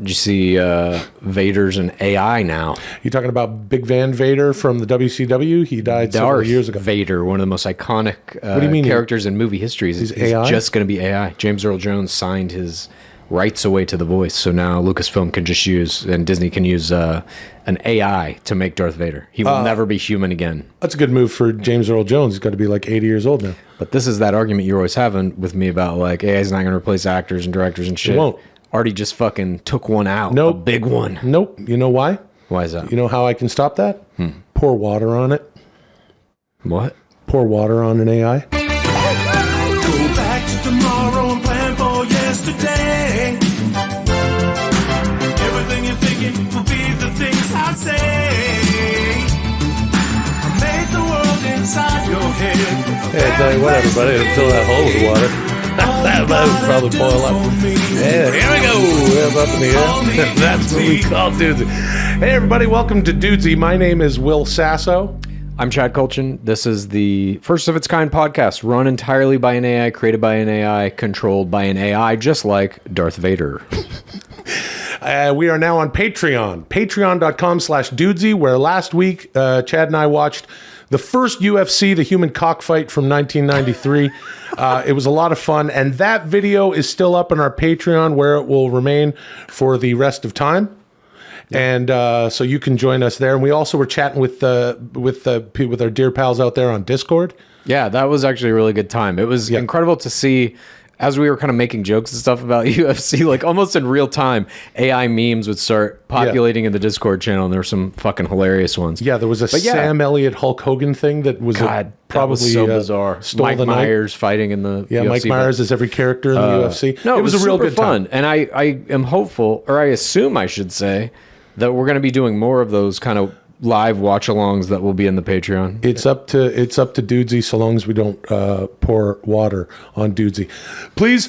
Did you see Vader's an AI now? You talking about Big Van Vader from the WCW? He died several years ago. Vader, one of the most iconic what do you mean characters in movie history. He's AI? just going to be AI. James Earl Jones signed his rights away to the voice, so now Lucasfilm can just use, and Disney can use an AI to make Darth Vader. He will never be human again. That's a good move for James Earl Jones. He's got to be like 80 years old now. But this is that argument you're always having with me about like AI is not going to replace actors and directors and shit. It won't. Artie just fucking took one out. Nope. A big one. Nope. You know why? Why is that? You know how I can stop that? Pour water on it. What? Pour water on an AI. Go back to tomorrow and plan for yesterday. Everything you're thinking will be the things I say. I made the world inside your head. Hey, I tell you what, everybody, it'll fill that hole with water. That would probably boil up. Yeah, here we go. We're up in the air. That's what we call Dudesy. Hey, everybody, welcome to Dudesy. My name is Will Sasso. I'm Chad Kultgen. This is the first of its kind podcast, run entirely by an AI, created by an AI, controlled by an AI, just like Darth Vader. We are now on Patreon, patreon.com/Dudesy, where last week Chad and I watched the first UFC, the human cockfight from 1993. It was a lot of fun, and that video is still up on our Patreon, where it will remain for the rest of time. And so you can join us there. And we also were chatting with our dear pals out there on Discord. Yeah, that was actually a really good time. It was incredible to see, as we were kind of making jokes and stuff about UFC, like almost in real time, AI memes would start populating in the Discord channel, and there were some fucking hilarious ones. Yeah, there was a Sam Elliott Hulk Hogan thing that was probably that was so bizarre. Mike Myers fighting in the UFC. Mike Myers is every character in the UFC. No, it was a real super good time. fun. And I am hopeful, or I assume I should say, that we're going to be doing more of those kind of live watch-alongs that will be in the Patreon. It's up to Dudesy, so long as we don't pour water on Dudesy. Please.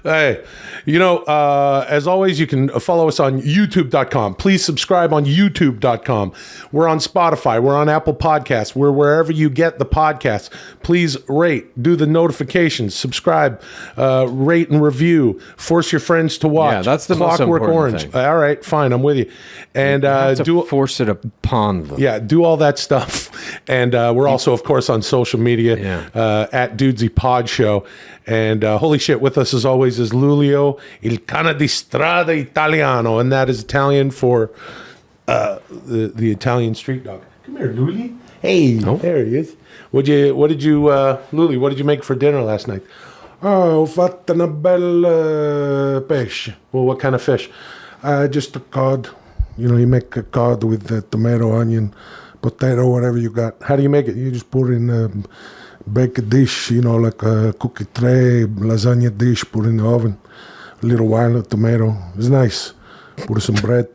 Hey, as always, you can follow us on youtube.com. Please subscribe on youtube.com. We're on Spotify. We're on Apple Podcasts. We're wherever you get the podcasts. Please rate, do the notifications, subscribe, rate and review, force your friends to watch. Yeah, that's the most Clockwork important Orange. thing. All right, fine, I'm with you. And force it upon them. Yeah, do all that stuff. And we're also, of course, on social media at Dudesy Pod Show. And holy shit, with us as always is Lulio, il cane di strada italiano, and that is Italian for the Italian street dog. Come here, Luli. Hey, there he is. Luli, what did you make for dinner last night? Oh, ho fatto una bella pesce. Well, what kind of fish? Just a cod. You make a cod with the tomato, onion, potato, whatever you got. How do you make it? You just put it in bake a dish, like a cookie tray, lasagna dish, put in the oven, a little while of tomato. It's nice. Put some bread.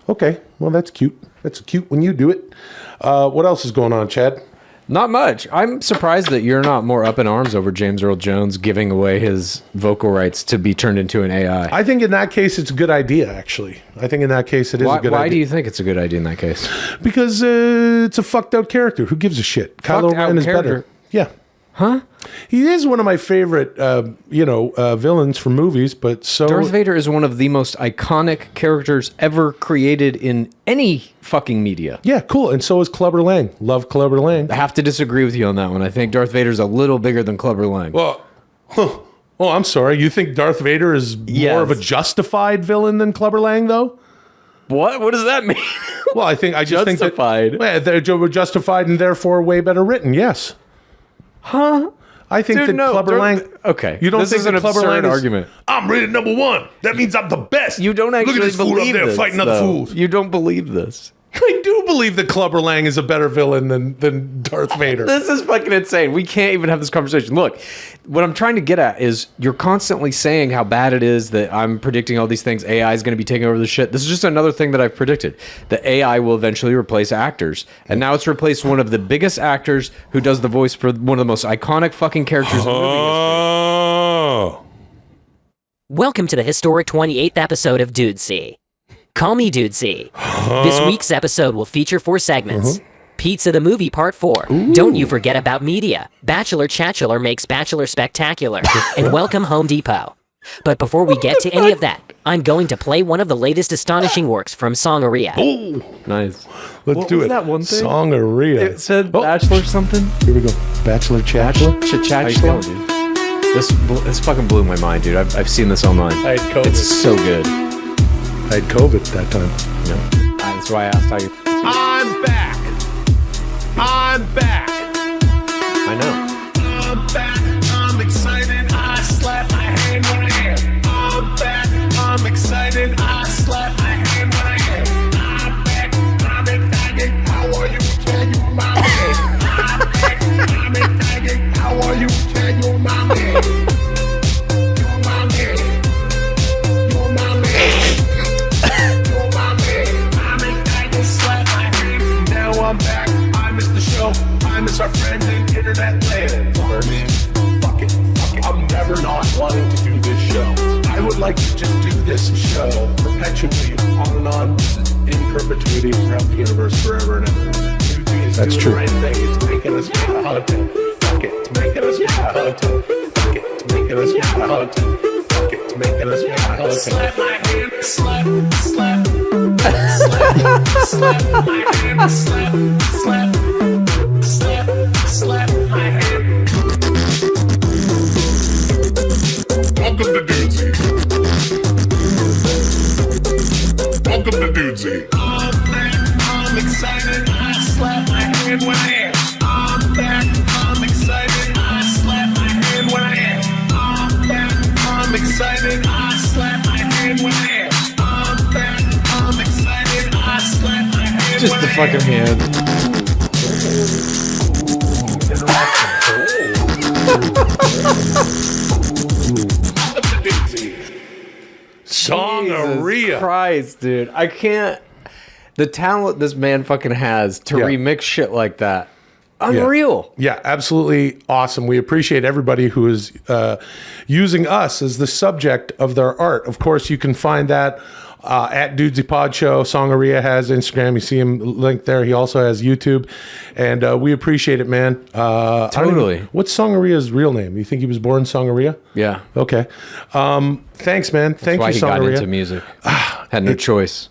Okay, well, that's cute. That's cute when you do it. What else is going on, Chad? Not much. I'm surprised that you're not more up in arms over James Earl Jones giving away his vocal rights to be turned into an AI. I think in that case, it's a good idea, actually. I think in that case, it is a good idea. Why do you think it's a good idea in that case? Because it's a fucked out character. Who gives a shit? Kylo Ren is better. Yeah. Huh? He is one of my favorite, villains from movies, but so... Darth Vader is one of the most iconic characters ever created in any fucking media. Yeah, cool. And so is Clubber Lang. Love Clubber Lang. I have to disagree with you on that one. I think Darth Vader's a little bigger than Clubber Lang. Well, I'm sorry. You think Darth Vader is more of a justified villain than Clubber Lang, though? What? What does that mean? Well, I just think justified. They're justified and therefore way better written, yes. Huh? I think Clubber Lang... Okay. You don't this think is an Clubber absurd Lang argument. I'm rated number one. That means I'm the best. You don't actually Look at this fool believe up there this, fighting other fools. You don't believe this. I do believe that Clubber Lang is a better villain than Darth Vader. This is fucking insane. We can't even have this conversation. Look, what I'm trying to get at is you're constantly saying how bad it is that I'm predicting all these things. AI is going to be taking over the shit. This is just another thing that I've predicted. The AI will eventually replace actors. And now it's replaced one of the biggest actors who does the voice for one of the most iconic fucking characters in movie history. Welcome to the historic 28th episode of Dudesy. Call me Dudesy. This week's episode will feature 4 segments. Pizza the Movie Part 4. Don't you forget about media. Bachelor Chatchular makes Bachelor spectacular. And welcome Home Depot. But before we get to any of that, I'm going to play one of the latest astonishing works from Songaria. Oh, Nice. let's What do was it. that one thing? Songaria. It said Oh, Bachelor something. Here we go. Bachelor Chatchular. How you feeling, dude? This fucking blew my mind, dude. I've seen this online. I had COVID. It's so good. I had COVID that time. Yeah. That's why I asked how you. I'm back. I'm back. I know. I'm back, I'm excited, I slap my hand when I am. I'm back, I'm excited, I slap my hand when I am. I'm back, I'm excited, how are you? Can you my man? I'm back, I'm excited, how are you? Can you my man? You're my man. You're my man. You're my man. I'm excited, slap my hand. Now I'm back, I miss the show, I miss our friends in internet land. Fuck it. I'm never not wanting to do this show. I would like to just do this show perpetually, on and on, in perpetuity, throughout the universe, forever and ever. That's true. The right thing. It's making us content. Fuck it. It's making us content. Fuck it. It's making us content. Fuck it. It's making us content. Slap my hand. Slap. Slap. Slap. Slap my hand. Slap. Slap. Slap. Slap my hand. Welcome to Dudesy. Welcome to Dudesy. I'm back, I'm excited, I slap my hand when I am. I'm back, I'm excited, I slap my hand when I am. I'm back, I'm excited, I slap my hand when I am. I'm back, I'm excited, I slap my hand Just when the I fucking am. hand. Songaria. Jesus Christ, dude. I can't. The talent this man fucking has to Yeah. remix shit like that. Unreal. Yeah, absolutely awesome. We appreciate everybody who is using us as the subject of their art. Of course, you can find that at Dudesy Pod Show. Songaria has Instagram. You see him linked there. He also has YouTube. And we appreciate it, man. Totally. What's Songaria's real name? You think he was born Songaria? Yeah. Okay. Thanks, man. Thank Why you, he got Songaria. into music. Had no choice.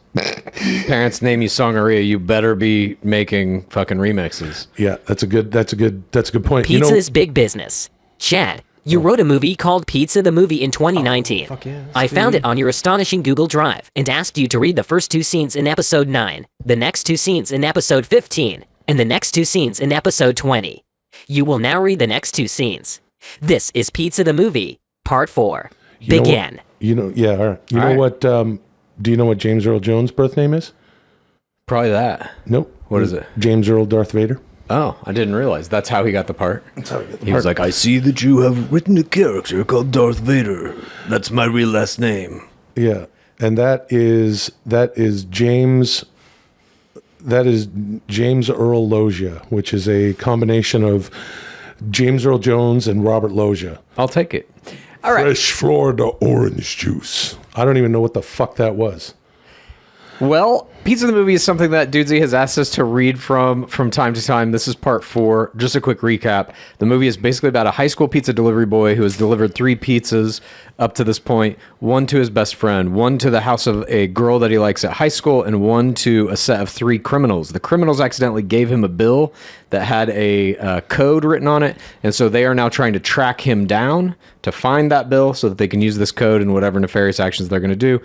Parents name you Songaria, you better be making fucking remixes. Yeah, that's a good point. Pizza You know, is big business. Chad, you wrote a movie called Pizza the Movie in 2019. fuck yes, I found it on your astonishing Google Drive and asked you to read the first 2 scenes in episode 9, the next 2 scenes in episode 15, and the next 2 scenes in episode 20. You will now read the next 2 scenes. This is Pizza the Movie, Part 4. you know Begin. what- You know, yeah, all right. You All know right. what? Do you know what James Earl Jones' birth name is? Probably that. Nope. What is it? James Earl Darth Vader. Oh, I didn't realize. That's how he got the part. That's how he got the He was like, I see that you have written a character called Darth Vader. That's my real last name. Yeah, and that is James. That is James Earl Loggia, which is a combination of James Earl Jones and Robert Loggia. I'll take it. All right. Fresh Florida orange juice. I don't even know what the fuck that was. Well, Pizza the Movie is something that Dudesy has asked us to read from time to time. This is part 4. Just a quick recap. The movie is basically about a high school pizza delivery boy who has delivered 3 pizzas up to this point. 1 to his best friend, 1 to the house of a girl that he likes at high school, and 1 to a set of 3 criminals. The criminals accidentally gave him a bill that had a code written on it, and so they are now trying to track him down to find that bill so that they can use this code in whatever nefarious actions they're going to do.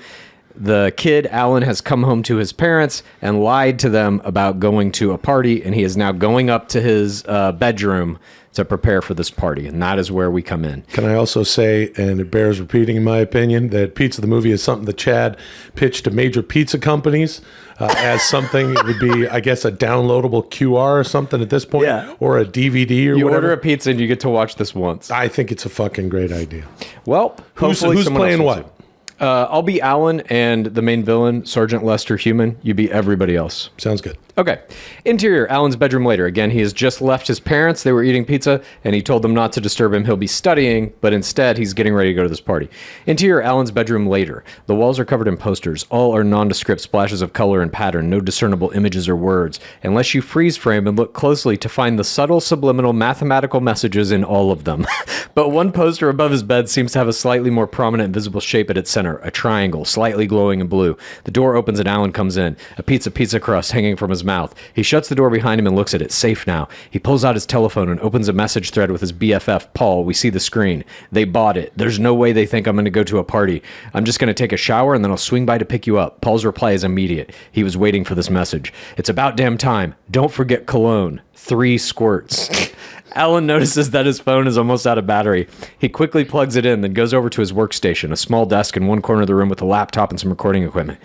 The kid, Alan, has come home to his parents and lied to them about going to a party, and he is now going up to his bedroom to prepare for this party, and that is where we come in. Can I also say, and it bears repeating in my opinion, that Pizza the Movie is something that Chad pitched to major pizza companies as something. It would be, I guess, a downloadable QR or something at this point, Yeah. or a DVD or You whatever. order a pizza and you get to watch this once. I think it's a fucking great idea. Well, Who's hopefully someone playing else will what? too. I'll be Alan and the main villain, Sergeant Lester Human. You be everybody else. Sounds good. Okay. Interior, Alan's bedroom later. Again, he has just left his parents. They were eating pizza, and he told them not to disturb him. He'll be studying, but instead, he's getting ready to go to this party. Interior, Alan's bedroom later. The walls are covered in posters. All are nondescript splashes of color and pattern. No discernible images or words, unless you freeze frame and look closely to find the subtle subliminal mathematical messages in all of them. But one poster above his bed seems to have a slightly more prominent visible shape at its center, a triangle, slightly glowing in blue. The door opens and Alan comes in, a pizza crust hanging from his mouth. He shuts the door behind him and looks at it, safe now. He pulls out his telephone and opens a message thread with his BFF, Paul. We see the screen. They bought it. There's no way they think I'm going to go to a party. I'm just going to take a shower and then I'll swing by to pick you up. Paul's reply is immediate. He was waiting for this message. It's about damn time. Don't forget cologne. 3 squirts. Alan notices that his phone is almost out of battery. He quickly plugs it in, then goes over to his workstation, a small desk in one corner of the room with a laptop and some recording equipment.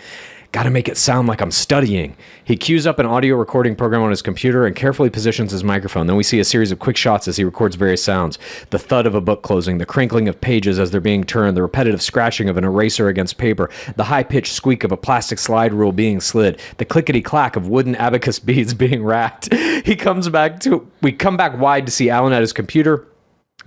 Gotta make it sound like I'm studying. He queues up an audio recording program on his computer and carefully positions his microphone. Then we see a series of quick shots as he records various sounds. The thud of a book closing, the crinkling of pages as they're being turned, the repetitive scratching of an eraser against paper, the high-pitched squeak of a plastic slide rule being slid, the clickety-clack of wooden abacus beads being racked. We come back wide to see Alan at his computer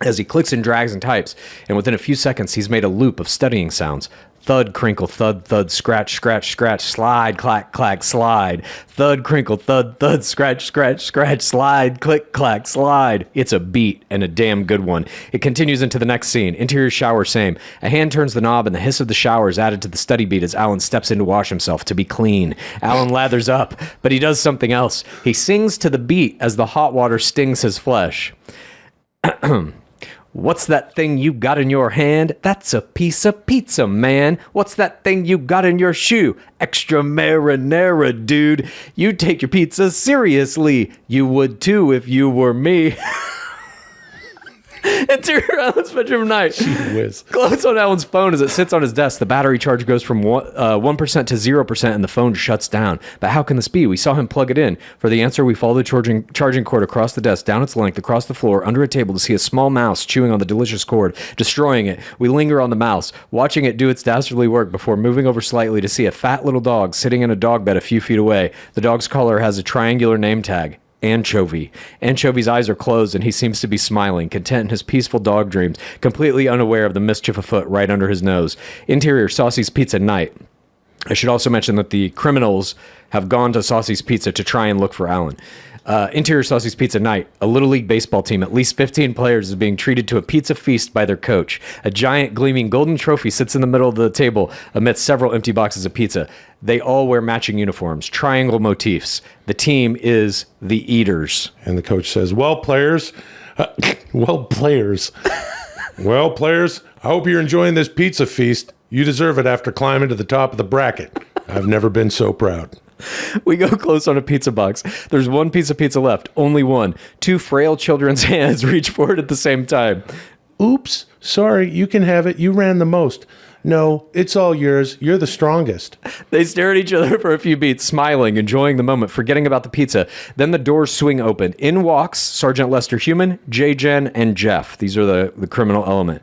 as he clicks and drags and types, and within a few seconds he's made a loop of studying sounds. Thud, crinkle, thud, thud, scratch, scratch, scratch, slide, clack, clack, slide. Thud, crinkle, thud, thud, scratch, scratch, scratch, slide, click, clack, slide. It's a beat, and a damn good one. It continues into the next scene. Interior shower, same. A hand turns the knob, and the hiss of the shower is added to the study beat as Alan steps in to wash himself, to be clean. Alan lathers up, but he does something else. He sings to the beat as the hot water stings his flesh. What's that thing you got in your hand? That's a piece of pizza, man. What's that thing you got in your shoe? Extra marinara, dude. You take your pizza seriously. You would too if you were me. Interior Alan's bedroom night. Whiz. Glows on Alan's phone as it sits on his desk. The battery charge goes from 1% to 0% and the phone shuts down. But how can this be? We saw him plug it in. For the answer, we follow the charging cord across the desk, down its length, across the floor, under a table to see a small mouse chewing on the delicious cord, destroying it. We linger on the mouse, watching it do its dastardly work before moving over slightly to see a fat little dog sitting in a dog bed a few feet away. The dog's collar has a triangular name tag. Anchovy. Anchovy's eyes are closed and he seems to be smiling, content in his peaceful dog dreams, completely unaware of the mischief afoot right under his nose. Interior, Saucy's Pizza night. I should also mention that the criminals have gone to Saucy's Pizza to try and look for Alan. Interior Saucy's Pizza night. A Little League baseball team, at least 15 players, is being treated to a pizza feast by their coach. A giant gleaming golden trophy sits in the middle of the table amidst several empty boxes of pizza. They all wear matching uniforms, triangle motifs. The team is the Eaters. And the coach says, well, players, I hope you're enjoying this pizza feast. You deserve it after climbing to the top of the bracket. I've never been so proud. We go close on a pizza box. There's one piece of pizza left. Only one. 2 frail children's hands reach for it at the same time. Oops. Sorry, you can have it. You ran the most. No, it's all yours. You're the strongest. They stare at each other for a few beats, smiling, enjoying the moment, forgetting about the pizza. Then the doors swing open. In walks Sergeant Lester Human, J-Gen, and Jeff. These are the criminal element.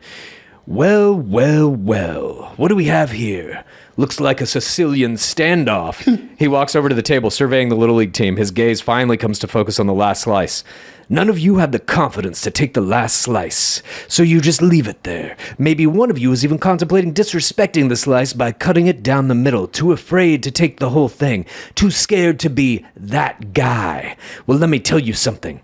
Well, what do we have here? Looks like a Sicilian standoff. He walks over to the table, surveying the Little League team. His gaze finally comes to focus on the last slice. None of you have the confidence to take the last slice, so you just leave it there. Maybe one of you is even contemplating disrespecting the slice by cutting it down the middle, too afraid to take the whole thing, too scared to be that guy. Well, let me tell you something.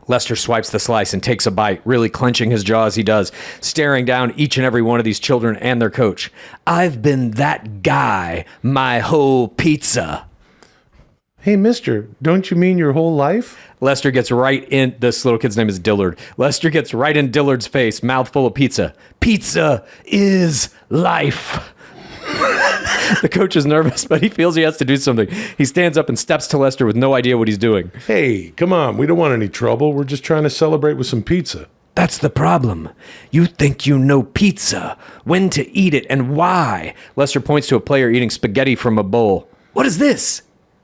Lester swipes the slice and takes a bite, really clenching his jaw as he does, staring down each and every one of these children and their coach. I've been that guy my whole pizza. Hey, mister, don't you mean your whole life? Lester gets right in, this little kid's name is Dillard. Lester gets right in Dillard's face, mouth full of pizza. Pizza is life. The coach is nervous, but he feels he has to do something. He stands up and steps to Lester with no idea what he's doing. Hey, come on. We don't want any trouble. We're just trying to celebrate with some pizza. That's the problem. You think you know pizza, when to eat it, and why. Lester points to a player eating spaghetti from a bowl. What is this?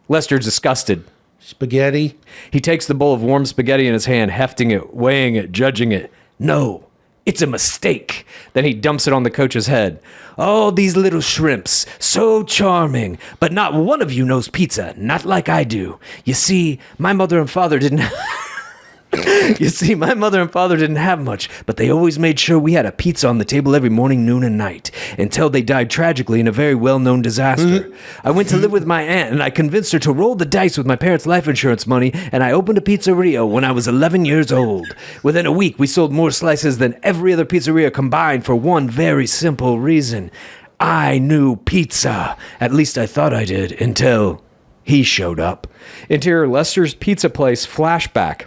Lester's disgusted. Spaghetti? He takes the bowl of warm spaghetti in his hand, hefting it, weighing it, judging it. No, It's a mistake. Then he dumps it on the coach's head. Oh, these little shrimps, so charming. But not one of you knows pizza, not like I do. You see, my mother and father didn't... have much, but they always made sure we had a pizza on the table every morning, noon, and night, until they died tragically in a very well-known disaster. I went to live with my aunt, and I convinced her to roll the dice with my parents' life insurance money, and I opened a pizzeria when I was 11 years old. Within a week, we sold more slices than every other pizzeria combined for one very simple reason. I knew pizza. At least I thought I did, until he showed up. Interior Lester's Pizza Place flashback.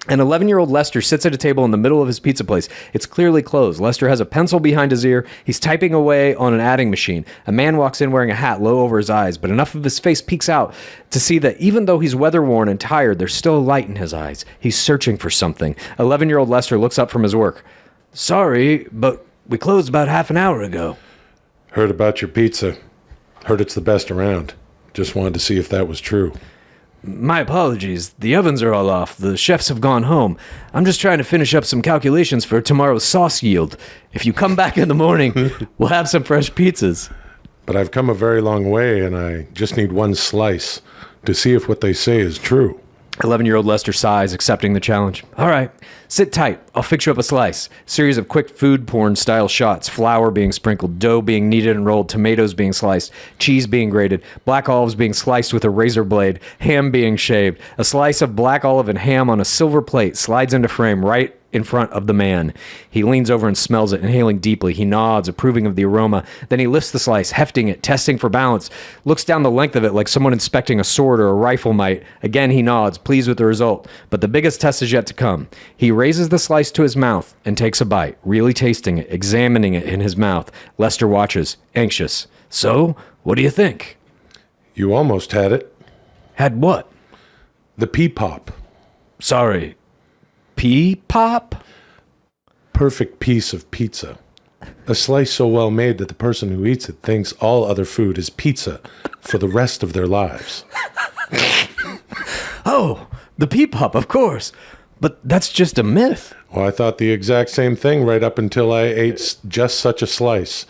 An 11-year-old Lester sits at a table in the middle of his pizza place. It's clearly closed. Lester has a pencil behind his ear. He's typing away on an adding machine. A man walks in wearing a hat low over his eyes, but enough of his face peeks out to see that even though he's weather-worn and tired, there's still a light in his eyes. He's searching for something. 11-year-old Lester looks up from his work. Sorry, but we closed about half an hour ago. Heard about your pizza. Heard it's the best around. Just wanted to see if that was true. My apologies. The ovens are all off. The chefs have gone home. I'm just trying to finish up some calculations for tomorrow's sauce yield. If you come back in the morning, we'll have some fresh pizzas. But I've come a very long way, and I just need one slice to see if what they say is true. 11-year-old Lester sighs, accepting the challenge. All right, sit tight. I'll fix you up a slice. Series of quick food porn-style shots. Flour being sprinkled, dough being kneaded and rolled, tomatoes being sliced, cheese being grated, black olives being sliced with a razor blade, ham being shaved. A slice of black olive and ham on a silver plate slides into frame right in front of the man. He leans over and smells it, inhaling deeply. He nods, approving of the aroma. Then he lifts the slice, hefting it, testing for balance, looks down the length of it like someone inspecting a sword or a rifle might. Again, he nods, pleased with the result. But the biggest test is yet to come. He raises the slice to his mouth and takes a bite, really tasting it, examining it in his mouth. Lester watches, anxious. So, what do you think? You almost had it. Had what? The pea pop. Sorry. Pea pop? Perfect piece of pizza. A slice so well made that the person who eats it thinks all other food is pizza for the rest of their lives. Oh, the pea pop, of course. But that's just a myth. Well, I thought the exact same thing right up until I ate just such a slice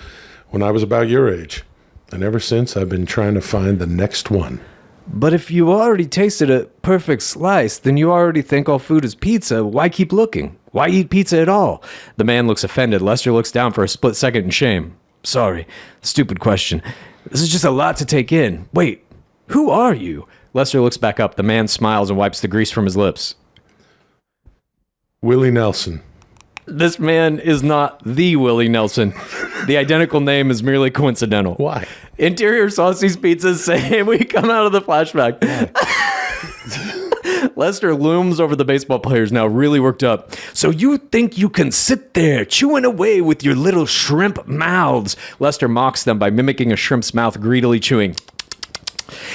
when I was about your age. And ever since, I've been trying to find the next one. But if you already tasted a perfect slice, then you already think all food is pizza. Why keep looking? Why eat pizza at all? The man looks offended. Lester looks down for a split second in shame. Sorry, stupid question. This is just a lot to take in. Wait, who are you? Lester looks back up. The man smiles and wipes the grease from his lips. Willie Nelson. This man is not the Willie Nelson. The identical name is merely coincidental. Why? Interior Saucy's Pizzas say we come out of the flashback. Lester looms over the baseball players, now really worked up. So you think you can sit there chewing away with your little shrimp mouths? Lester mocks them by mimicking a shrimp's mouth, greedily chewing.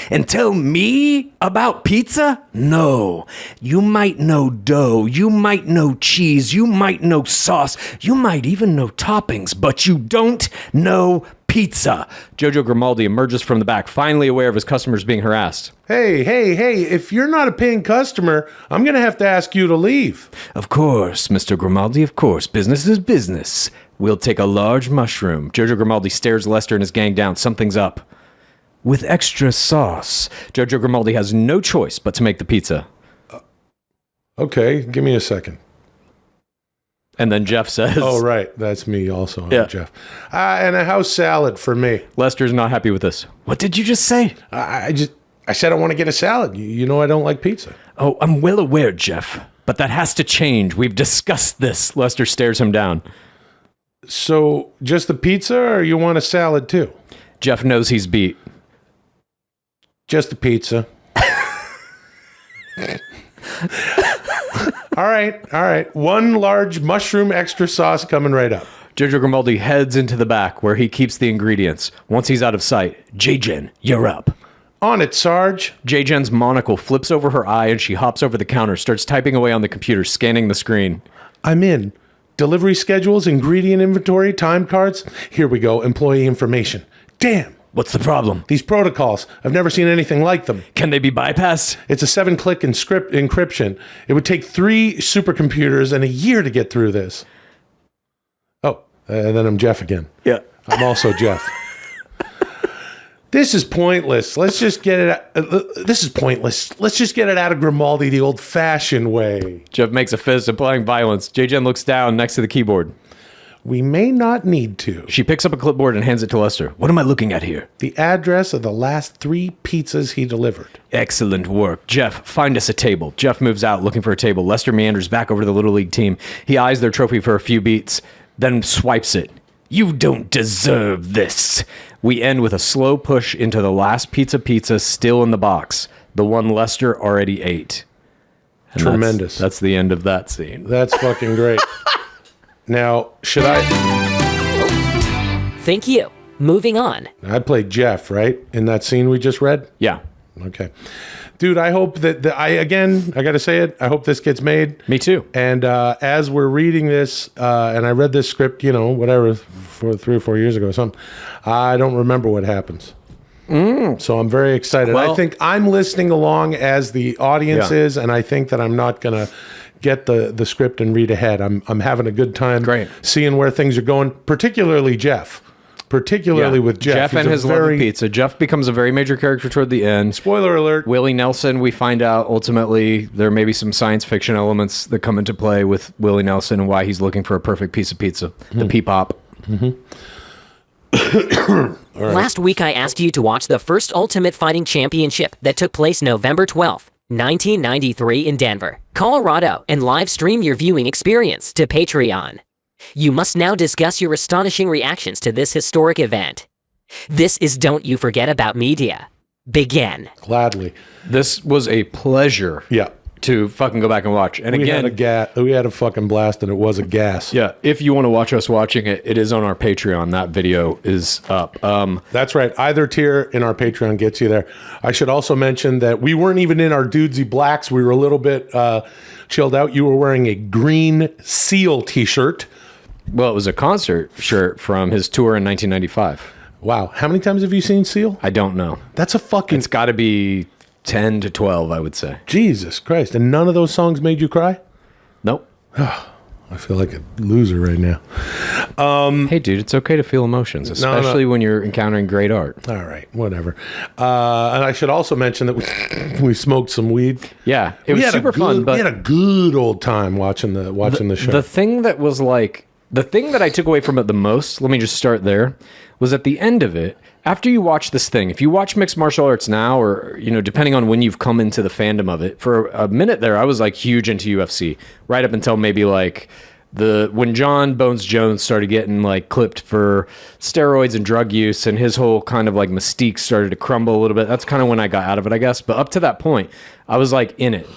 And tell me about pizza? No. You might know dough, you might know cheese, you might know sauce, you might even know toppings, but you don't know pizza. Jojo Grimaldi emerges from the back, finally aware of his customers being harassed. Hey, if you're not a paying customer, I'm going to have to ask you to leave. Of course, Mr. Grimaldi, of course. Business is business. We'll take a large mushroom. Jojo Grimaldi stares Lester and his gang down. Something's up. With extra sauce. Jojo Grimaldi has no choice but to make the pizza. Okay, give me a second. And then Jeff says... Oh, right. That's me also, yeah. Jeff. And a house salad for me. Lester's not happy with this. What did you just say? I said I want to get a salad. You know I don't like pizza. Oh, I'm well aware, Jeff. But that has to change. We've discussed this. Lester stares him down. So, just the pizza, or you want a salad too? Jeff knows he's beat. Just the pizza. All right. One large mushroom extra sauce coming right up. Jojo Grimaldi heads into the back where he keeps the ingredients. Once he's out of sight, J-Gen, you're up. On it, Sarge. J-Gen's monocle flips over her eye and she hops over the counter, starts typing away on the computer, scanning the screen. I'm in. Delivery schedules, ingredient inventory, time cards. Here we go, employee information. Damn. What's the problem? These protocols. I've never seen anything like them. Can they be bypassed? It's a 7-click encryption. It would take 3 supercomputers and a year to get through this. And then I'm Jeff again. Yeah. I'm also Jeff. This is pointless. Let's just get it. This is pointless. Let's just get it out of Grimaldi the old-fashioned way. Jeff makes a fist, applying violence. Jen looks down next to the keyboard. We may not need to. She picks up a clipboard and hands it to Lester. What am I looking at here? The address of the last 3 pizzas he delivered. Excellent work. Jeff, find us a table. Jeff moves out looking for a table. Lester meanders back over to the Little League team. He eyes their trophy for a few beats, then swipes it. You don't deserve this. We end with a slow push into the last pizza still in the box. The one Lester already ate. And Tremendous. That's the end of that scene. That's fucking great. Now, should I... Thank you. Moving on. I played Jeff, right? In that scene we just read? Yeah. Okay. Dude, I hope that... I got to say it, I hope this gets made. Me too. And as we're reading this, and I read this script, whatever, 3 or 4 years ago or something, I don't remember what happens. So I'm very excited. Well, I think I'm listening along as the audience is, and I think that I'm not going to get the script and read ahead. I'm having a good time seeing where things are going, particularly Jeff. With Jeff. Jeff and his love of pizza. Jeff becomes a very major character toward the end. Spoiler alert. Willie Nelson, we find out ultimately there may be some science fiction elements that come into play with Willie Nelson and why he's looking for a perfect piece of pizza. The Peepop. Last week I asked you to watch the first Ultimate Fighting Championship that took place November 12th, 1993 in Denver, Colorado, and live stream your viewing experience to Patreon. You must now discuss your astonishing reactions to this historic event. This is Don't You Forget About Media. Begin. Gladly. This was a pleasure. Yeah. To fucking go back and watch. And we had a fucking blast, and it was a gas. Yeah, if you want to watch us watching it, it is on our Patreon. That video is up. That's right. Either tier in our Patreon gets you there. I should also mention that we weren't even in our Dudesy blacks. We were a little bit chilled out. You were wearing a green Seal t-shirt. Well, it was a concert shirt from his tour in 1995. Wow. How many times have you seen Seal? I don't know. That's a fucking... It's got to be 10 to 12, I would say. Jesus Christ. And none of those songs made you cry? Nope. I feel like a loser right now. Hey, dude, it's okay to feel emotions, especially when you're encountering great art. All right, whatever. And I should also mention that we smoked some weed. Yeah, it was super fun. But we had a good old time watching the show. The thing that was like... The thing that I took away from it the most, let me just start there, was at the end of it, after you watch this thing, if you watch mixed martial arts now, or, depending on when you've come into the fandom of it, for a minute there, I was like huge into UFC, right up until maybe like when John Bones Jones started getting like clipped for steroids and drug use, and his whole kind of like mystique started to crumble a little bit. That's kind of when I got out of it, I guess. But up to that point, I was like in it.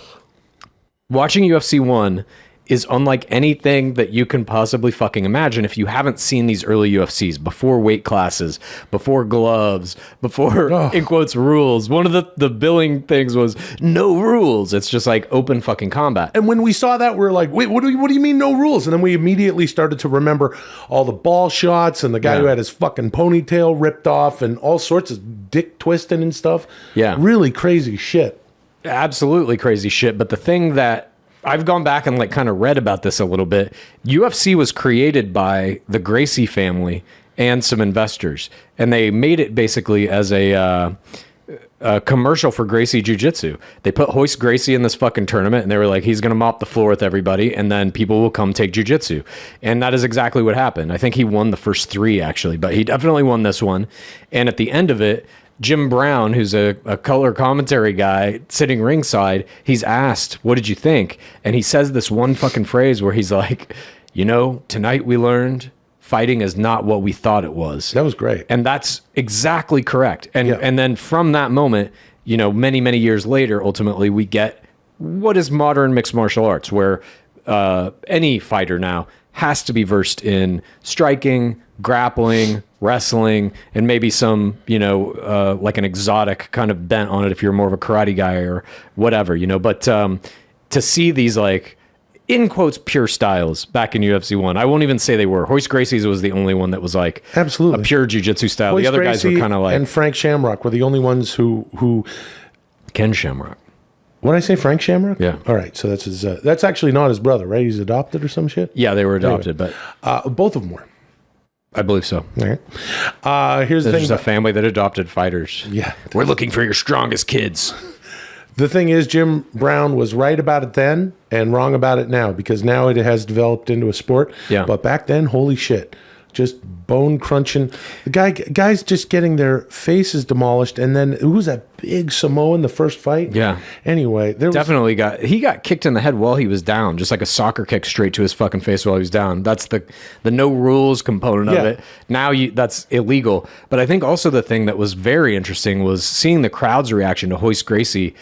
Watching UFC 1 is unlike anything that you can possibly fucking imagine if you haven't seen these early UFCs, before weight classes, before gloves, before, in quotes, rules. One of the billing things was no rules. It's just like open fucking combat. And when we saw that, we were like, wait, what do you mean no rules? And then we immediately started to remember all the ball shots and the guy who had his fucking ponytail ripped off and all sorts of dick twisting and stuff. Yeah. Really crazy shit. Absolutely crazy shit. But the thing that I've gone back and like kind of read about this a little bit. UFC was created by the Gracie family and some investors, and they made it basically as a commercial for Gracie Jiu-Jitsu. They put Hoist Gracie in this fucking tournament, and they were like, he's going to mop the floor with everybody, and then people will come take Jiu-Jitsu. And that is exactly what happened. I think he won the first 3, actually, but he definitely won this one. And at the end of it, Jim Brown, who's a color commentary guy sitting ringside, he's asked, what did you think? And he says this one fucking phrase where he's like, tonight we learned fighting is not what we thought it was. That was great. And that's exactly correct. And then from that moment, many, many years later, ultimately we get what is modern mixed martial arts, where any fighter now has to be versed in striking, grappling, wrestling, and maybe some, like an exotic kind of bent on it if you're more of a karate guy or whatever, But to see these, like, in quotes, pure styles back in UFC 1, I won't even say they were. Hoist Gracie's was the only one that was like absolutely a pure jiu-jitsu style. Hoist the other guys Gracie were kind of like... And Frank Shamrock were the only ones who Ken Shamrock. What did I say, Frank Shamrock? Yeah. All right, so that's his. That's actually not his brother, right? He's adopted or some shit? Yeah, they were adopted, anyway, but both of them were. I believe so. All right. Here's the There's thing. just a family that adopted fighters. Yeah. We're looking for your strongest kids. The thing is, Jim Brown was right about it then and wrong about it now, because now it has developed into a sport. Yeah. But back then, holy shit, just bone crunching. The guys just getting their faces demolished, and then who was that big Samoan the first fight? Yeah. Anyway, there was Definitely got kicked in the head while he was down, just like a soccer kick straight to his fucking face while he was down. That's the no rules component of Yeah. it. Now that's illegal. But I think also the thing that was very interesting was seeing the crowd's reaction to Hoist Gracie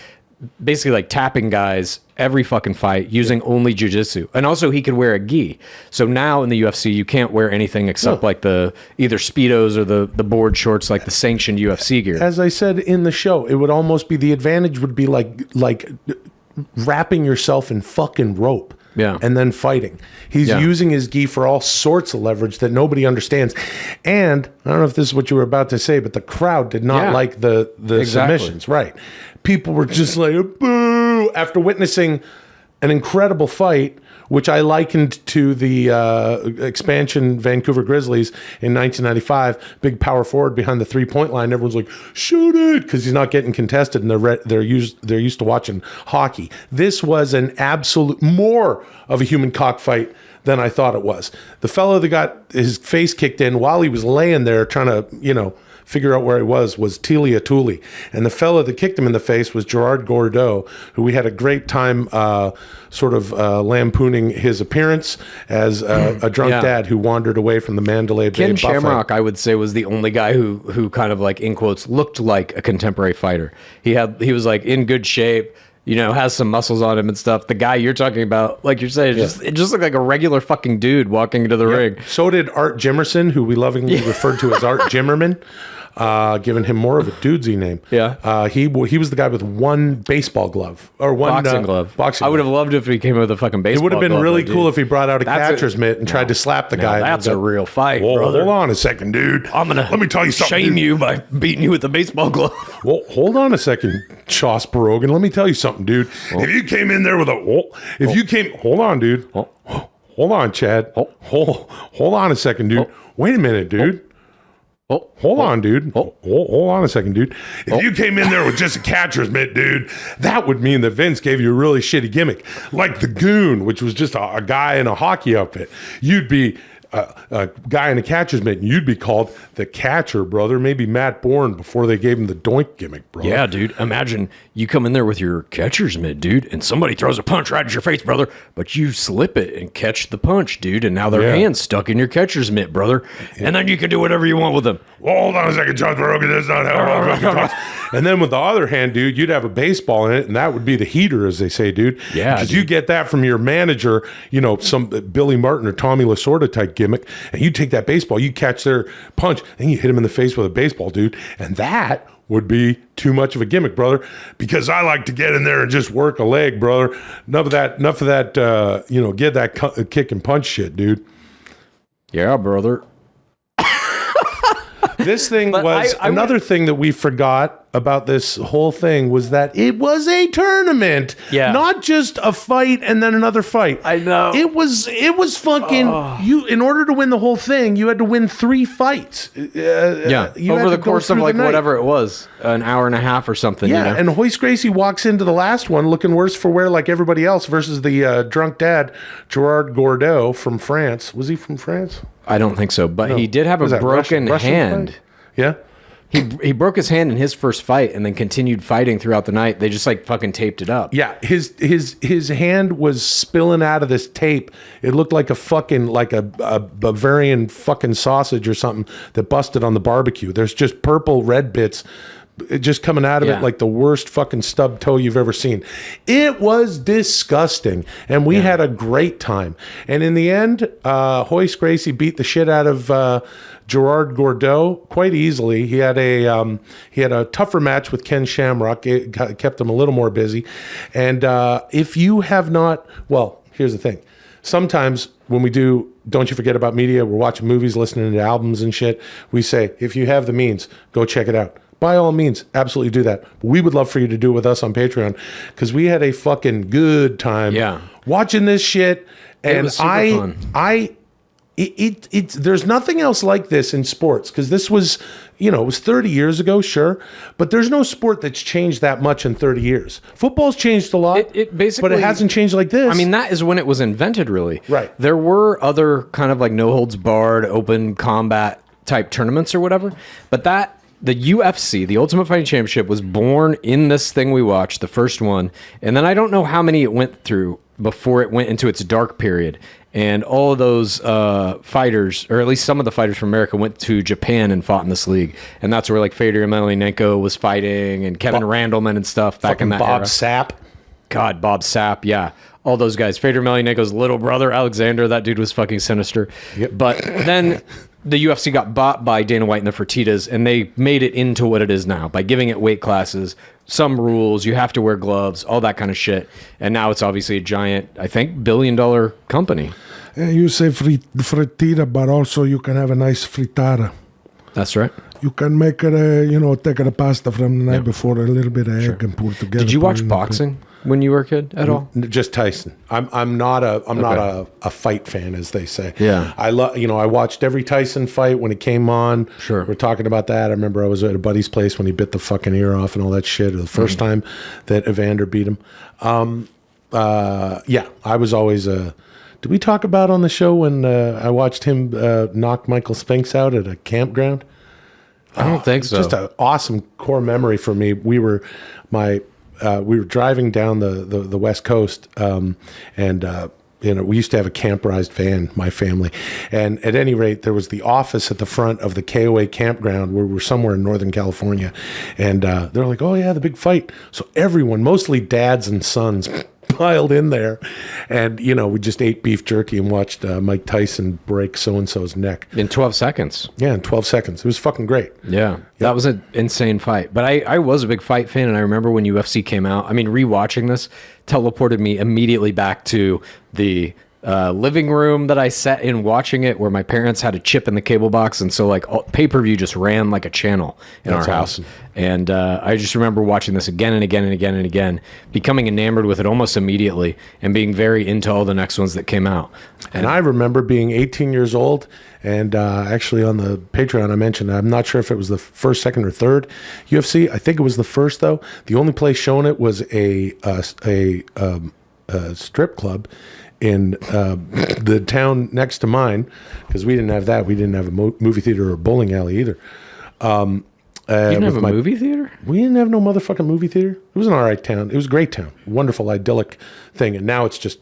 basically like tapping guys every fucking fight using only jiu-jitsu. And also he could wear a gi. So now in the UFC you can't wear anything except like the either Speedos or the board shorts, like the sanctioned UFC gear. As I said in the show, it would almost be the advantage would be like wrapping yourself in fucking rope. Yeah. And then fighting. He's using his gi for all sorts of leverage that nobody understands. And I don't know if this is what you were about to say, but the crowd did not like the Exactly. submissions. Right. People were just like, boo, after witnessing an incredible fight, which I likened to the expansion Vancouver Grizzlies in 1995. Big power forward behind the 3-point line. Everyone's like, shoot it, because he's not getting contested, and they're used to watching hockey. This was an absolute more of a human cockfight than I thought it was. The fellow that got his face kicked in while he was laying there trying to, figure out where he was Telia Tooley. And the fellow that kicked him in the face was Gerard Gordeau, who we had a great time lampooning his appearance as a drunk dad who wandered away from the Mandalay Bay Ken buffet. Shamrock, I would say, was the only guy who kind of like, in quotes, looked like a contemporary fighter. He was like in good shape, has some muscles on him and stuff. The guy you're talking about, like you're saying, it just looked like a regular fucking dude walking into the ring. So did Art Jimerson, who we lovingly referred to as Art Jimmerman. Giving him more of a dudesy name. Yeah. He was the guy with one baseball glove or one Boxing glove. Boxing I would have glove. loved if he came with a fucking baseball It would have been glove, really though, cool dude. if he brought out a That's catcher's mitt and tried to slap the Now guy. that's a real fight, Whoa, brother. hold on a second, dude. Let me tell you something. Shame dude. you by beating you with a baseball glove. Well, hold on a second, Chos Barogan. Let me tell you something, dude. If you came in there with hold on, dude. Hold on, Chad. Hold on a second, dude. Wait a minute, dude. Hold on, dude. Hold on a second, dude. If you came in there with just a catcher's mitt, dude, that would mean that Vince gave you a really shitty gimmick. Like the Goon, which was just a guy in a hockey outfit. You'd be a guy in a catcher's mitt, and you'd be called the catcher, brother. Maybe Matt Bourne before they gave him the doink gimmick, brother. Yeah, dude. Imagine you come in there with your catcher's mitt, dude, and somebody throws a punch right at your face, brother, but you slip it and catch the punch, dude, and now their hand's stuck in your catcher's mitt, brother. And then you can do whatever you want with them. Well, hold on a second, John Barogan. That's not how it talks. And then with the other hand, dude, you'd have a baseball in it, and that would be the heater, as they say, dude. Yeah, because you get that from your manager, some Billy Martin or Tommy Lasorda type gimmick, and you take that baseball, you catch their punch, and you hit him in the face with a baseball, dude, and that would be too much of a gimmick, brother, because I like to get in there and just work a leg, brother. Enough of that, get that kick and punch shit, dude. Yeah, brother. This thing was another thing that we forgot about this whole thing was that it was a tournament, not just a fight and then another fight. I know. It was fucking you. In order to win the whole thing, you had to win 3 fights. Over the course of like whatever it was, an hour and a half or something. Yeah, and Hoist Gracie walks into the last one looking worse for wear like everybody else versus the drunk dad, Gerard Gordeau from France. Was he from France? I don't think so, but he did have a broken Russian hand. fight? Yeah. He broke his hand in his first fight and then continued fighting throughout the night. They just like fucking taped it up. Yeah, his hand was spilling out of this tape. It looked like a Bavarian fucking sausage or something that busted on the barbecue. There's just purple red bits just coming out of it like the worst fucking stub toe you've ever seen. It was disgusting, and we had a great time. And in the end, Hoist Gracie beat the shit out of Gerard Gordeau quite easily. He had a tougher match with Ken Shamrock. It kept him a little more busy. And if you have not, well, here's the thing. Sometimes when we do Don't You Forget About Media, we're watching movies, listening to albums and shit, we say, if you have the means, go check it out. By all means, absolutely do that. But we would love for you to do it with us on Patreon, because we had a fucking good time watching this shit. And it was super fun. there's nothing else like this in sports, because this was, it was 30 years ago, sure, but there's no sport that's changed that much in 30 years. Football's changed a lot, It basically, but it hasn't changed like this. I mean, that is when it was invented, really. Right. There were other kind of like no holds barred, open combat type tournaments or whatever, but the UFC, the Ultimate Fighting Championship, was born in this thing we watched, the first one, and then I don't know how many it went through before it went into its dark period. And all of those fighters, or at least some of the fighters from America, went to Japan and fought in this league. And that's where like Vader Emelianenko was fighting, and Kevin Randleman and stuff back in that Bob era. Sapp. God, Bob Sapp, yeah. All those guys. Vader Emelianenko's little brother, Alexander, that dude was fucking sinister. Yep. But then the UFC got bought by Dana White and the Fertittas, and they made it into what it is now by giving it weight classes, some rules, you have to wear gloves, all that kind of shit. And now it's obviously a giant, I think, billion-dollar company. You say frittata, but also you can have a nice frittata. That's right. You can make it, take the pasta from the night before, a little bit of egg and put it together. Did you put it watch in the boxing when you were a kid at all? Just Tyson. I'm not a fight fan, as they say. Yeah. I watched every Tyson fight when it came on. Sure. We're talking about that. I remember I was at a buddy's place when he bit the fucking ear off and all that shit. The first time that Evander beat him. I was always a. Did we talk about on the show when I watched him knock Michael Spinks out at a campground? I don't think so. Just an awesome core memory for me. We were driving down the West Coast, and we used to have a camperized van, my family, and at any rate, there was the office at the front of the KOA campground where we're somewhere in Northern California, and they're like, "Oh yeah, the big fight!" So everyone, mostly dads and sons, piled in there, and we just ate beef jerky and watched Mike Tyson break so-and-so's neck In 12 seconds. Yeah, in 12 seconds. It was fucking great. Yeah. That was an insane fight. But I was a big fight fan, and I remember when UFC came out, I mean, rewatching this teleported me immediately back to the living room that I sat in watching it, where my parents had a chip in the cable box, and so like pay-per-view just ran like a channel in That's our house. awesome. And I just remember watching this again and again and again and again, becoming enamored with it almost immediately, and being very into all the next ones that came out. And I remember being 18 years old, and actually on the Patreon I mentioned, I'm not sure if it was the first, second, or third UFC. I think it was the first, though. The only place showing it was a strip club in the town next to mine, because we didn't have that. We didn't have a movie theater or a bowling alley either. You didn't have a movie theater? We didn't have no motherfucking movie theater. It was an all right town. It was a great town. Wonderful, idyllic thing. And now it's just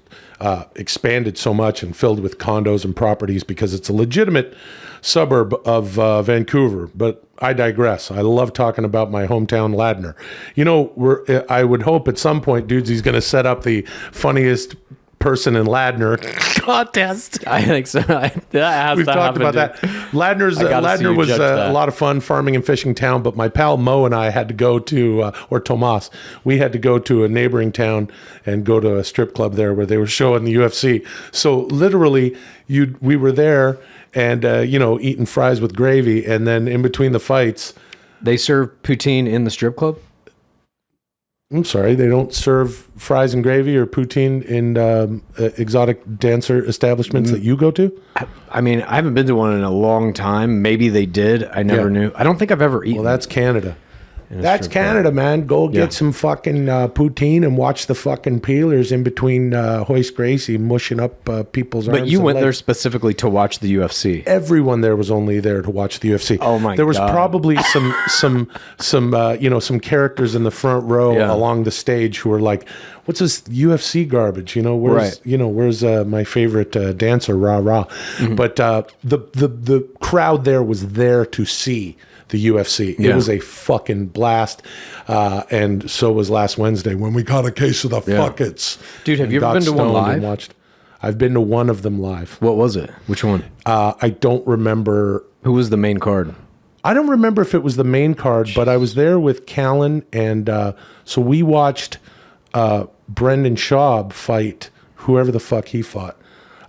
expanded so much and filled with condos and properties because it's a legitimate suburb of Vancouver. But I digress. I love talking about my hometown, Ladner. I would hope at some point, dudes, he's going to set up the funniest person in Ladner contest. I think so. We've talked about that. Ladner was a lot of fun, farming and fishing town, but my pal Mo and I had to go to, or Tomas, we had to go to a neighboring town and go to a strip club there where they were showing the UFC. So literally, we were there and, eating fries with gravy, and then in between the fights. They serve poutine in the strip club? I'm sorry, they don't serve fries and gravy or poutine in exotic dancer establishments that you go to? I mean, I haven't been to one in a long time. Maybe they did. I never knew. I don't think I've ever eaten. Well, that's Canada. That's Canada, man. Go get some fucking poutine and watch the fucking peelers in between Hoist Gracie mushing up people's arms. But you went there specifically to watch the UFC. Everyone there was only there to watch the UFC. Oh my God. There was probably some characters in the front row along the stage who were like, "What's this UFC garbage? Where's my favorite dancer, rah rah?" Mm-hmm. But the crowd there was there to see the UFC. It was a fucking blast. And so was last Wednesday when we got a case of the fuckets. Dude, have you ever been to one live? I've been to one of them live. What was it? Which one? I don't remember. Who was the main card? I don't remember if it was the main card, but I was there with Callan, and so we watched Brendan Schaub fight whoever the fuck he fought.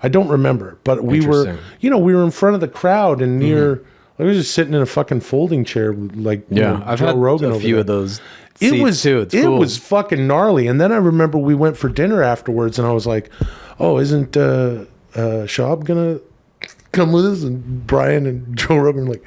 I don't remember, but we were in front of the crowd and near. I was just sitting in a fucking folding chair, like I've Joe had Rogan a few there. of those. It was too. It's it cool. was fucking gnarly. And then I remember we went for dinner afterwards, and I was like, "Oh, isn't Schaub gonna come with us? And Brian and Joe Rogan were like,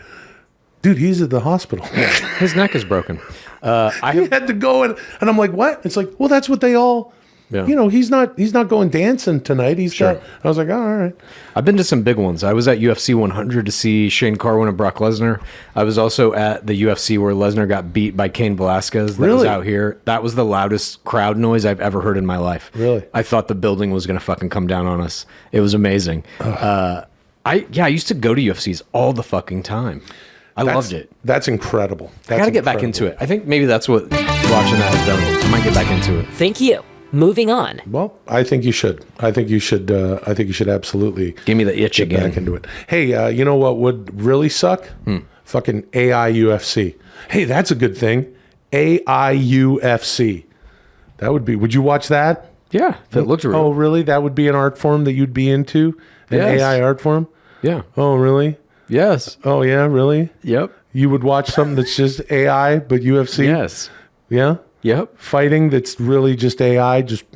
dude, he's at the hospital. His neck is broken. He had to go and I'm like, what? It's like, well, that's what they all. Yeah. You know, he's not going dancing tonight. I was like, oh, all right. I've been to some big ones. I was at UFC 100 to see Shane Carwin and Brock Lesnar. I was also at the UFC where Lesnar got beat by Cain Velasquez. That was out here. That was the loudest crowd noise I've ever heard in my life. Really? I thought the building was going to fucking come down on us. It was amazing. I used to go to UFCs all the fucking time. I loved it. That's incredible. I got to get back into it. I think maybe that's what watching that has done. I might get back into it. Thank you. Moving on. Well, I think you should. I think you should absolutely give me the itch get again. Back into it. Hey, you know what would really suck? Fucking AI UFC. Hey, that's a good thing. AI UFC. That would be. Would you watch that? Yeah, if it looked real. Oh, really? That would be an art form that you'd be into? An AI art form? Yeah. Oh, really? Yes. Oh, yeah, really? Yep. You would watch something that's just AI but UFC? Yes. Yeah? Yep. Fighting that's really just AI, just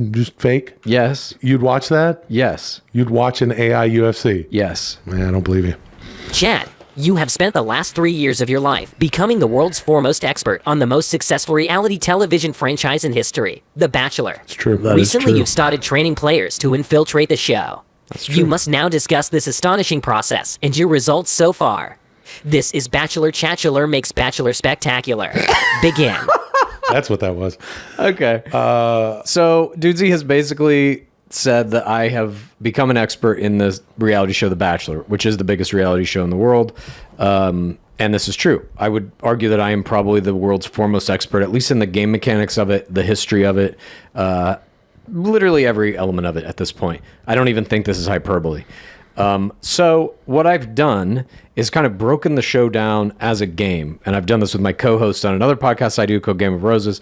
fake? Yes. You'd watch that? Yes. You'd watch an AI UFC? Yes. Man, I don't believe you. Chad, you have spent the last 3 years of your life becoming the world's foremost expert on the most successful reality television franchise in history, The Bachelor. It's true. Recently, you've started training players to infiltrate the show. That's true. You must now discuss this astonishing process and your results so far. This is Bachelor Chatchular makes Bachelor Spectacular. Begin. That's what that was. Okay. So Dudesy has basically said that I have become an expert in the reality show The Bachelor, which is the biggest reality show in the world. And this is true. I would argue that I am probably the world's foremost expert, at least in the game mechanics of it, the history of it, literally every element of it at this point. I don't even think this is hyperbole. So what I've done is kind of broken the show down as a game. And I've done this with my co-host on another podcast I do called Game of Roses.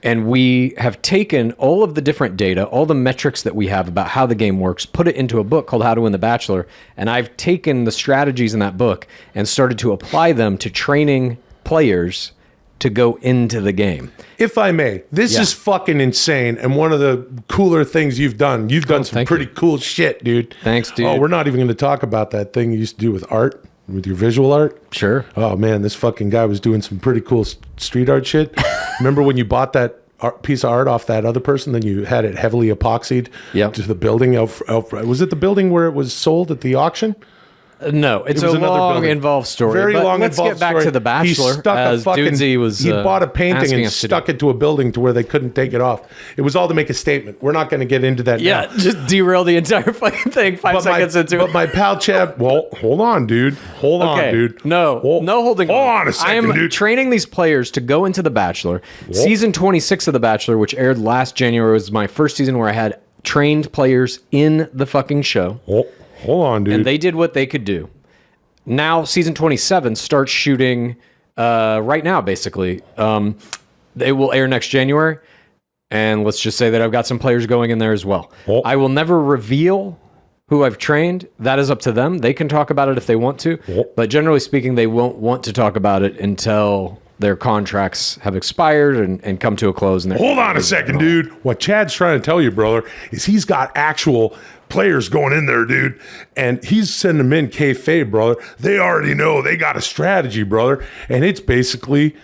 And we have taken all of the different data, all the metrics that we have about how the game works, put it into a book called How to Win the Bachelor. And I've taken the strategies in that book and started to apply them to training players to go into the game. If I may, this is fucking insane. And one of the cooler things you've done some pretty cool shit, dude. Thanks, dude. Oh, we're not even going to talk about that thing you used to do with art, with your visual art. Sure. Oh, man, this fucking guy was doing some pretty cool street art shit. Remember when you bought that piece of art off that other person, then you had it heavily epoxied to the building? Was it the building where it was sold at the auction? No, it's a long, involved story. Very long, let's get back to The Bachelor. He bought a painting and stuck it to a building to where they couldn't take it off. It was all to make a statement. We're not going to get into that now. Just derail the entire fucking thing 5 seconds into it. But my pal Chad, well, hold on, dude. Hold on, dude. No holding on. Hold on a second, I am training these players to go into The Bachelor. Season 26 of The Bachelor, which aired last January, was my first season where I had trained players in the fucking show. Hold on, dude. And they did what they could do. Now, season 27 starts shooting right now, basically. They will air next January. And let's just say that I've got some players going in there as well. I will never reveal who I've trained. That is up to them. They can talk about it if they want to. But generally speaking, they won't want to talk about it until their contracts have expired and come to a close. And hold on a second, dude. What Chad's trying to tell you, brother, is he's got actual players going in there, dude, and he's sending them in kayfabe, brother. They already know they got a strategy, brother, and it's basically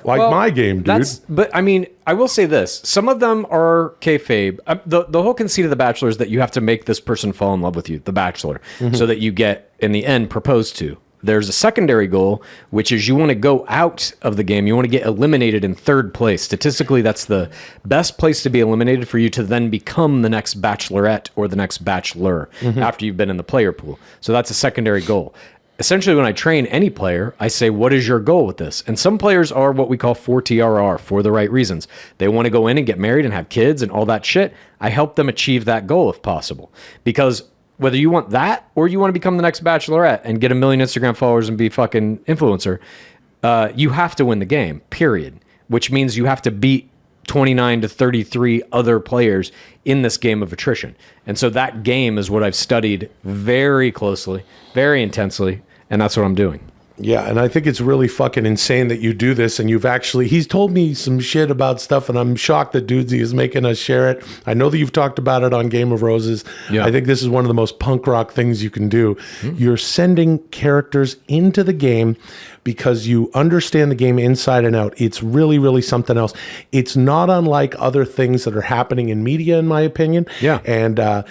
like my game, dude. But I mean, I will say this: some of them are kayfabe. The whole conceit of The Bachelor is that you have to make this person fall in love with you, the Bachelor, so that you get in the end proposed to. There's a secondary goal, which is you want to go out of the game. You want to get eliminated in third place. Statistically, that's the best place to be eliminated for you to then become the next bachelorette or the next bachelor after you've been in the player pool. So that's a secondary goal. Essentially, when I train any player, I say, what is your goal with this? And some players are what we call 4TRR, for the right reasons. They want to go in and get married and have kids and all that shit. I help them achieve that goal if possible. Because whether you want that or you want to become the next bachelorette and get 1 million Instagram followers and be fucking influencer, you have to win the game, period. Which means you have to beat 29 to 33 other players in this game of attrition. And so that game is what I've studied very closely, very intensely, and that's what I'm doing. Yeah, and I think it's really fucking insane that you do this, and he's told me some shit about stuff, and I'm shocked that Dudesy is making us share it. I know that you've talked about it on Game of Roses. Yeah. I think this is one of the most punk rock things you can do. You're sending characters into the game because you understand the game inside and out. It's really, really something else. It's not unlike other things that are happening in media, in my opinion. Yeah. And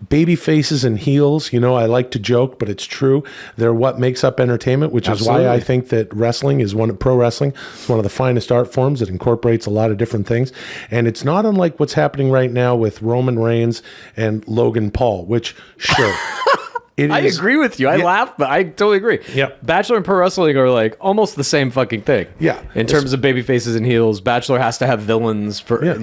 baby faces and heels, I like to joke, but it's true. They're what makes up entertainment, which Absolutely. is why I think that pro wrestling is one of the finest art forms. It incorporates a lot of different things. And it's not unlike what's happening right now with Roman Reigns and Logan Paul, which, sure. I agree with you. I laugh, but I totally agree. Yep. Bachelor and pro wrestling are like almost the same fucking thing. Yeah. In terms of baby faces and heels, Bachelor has to have villains for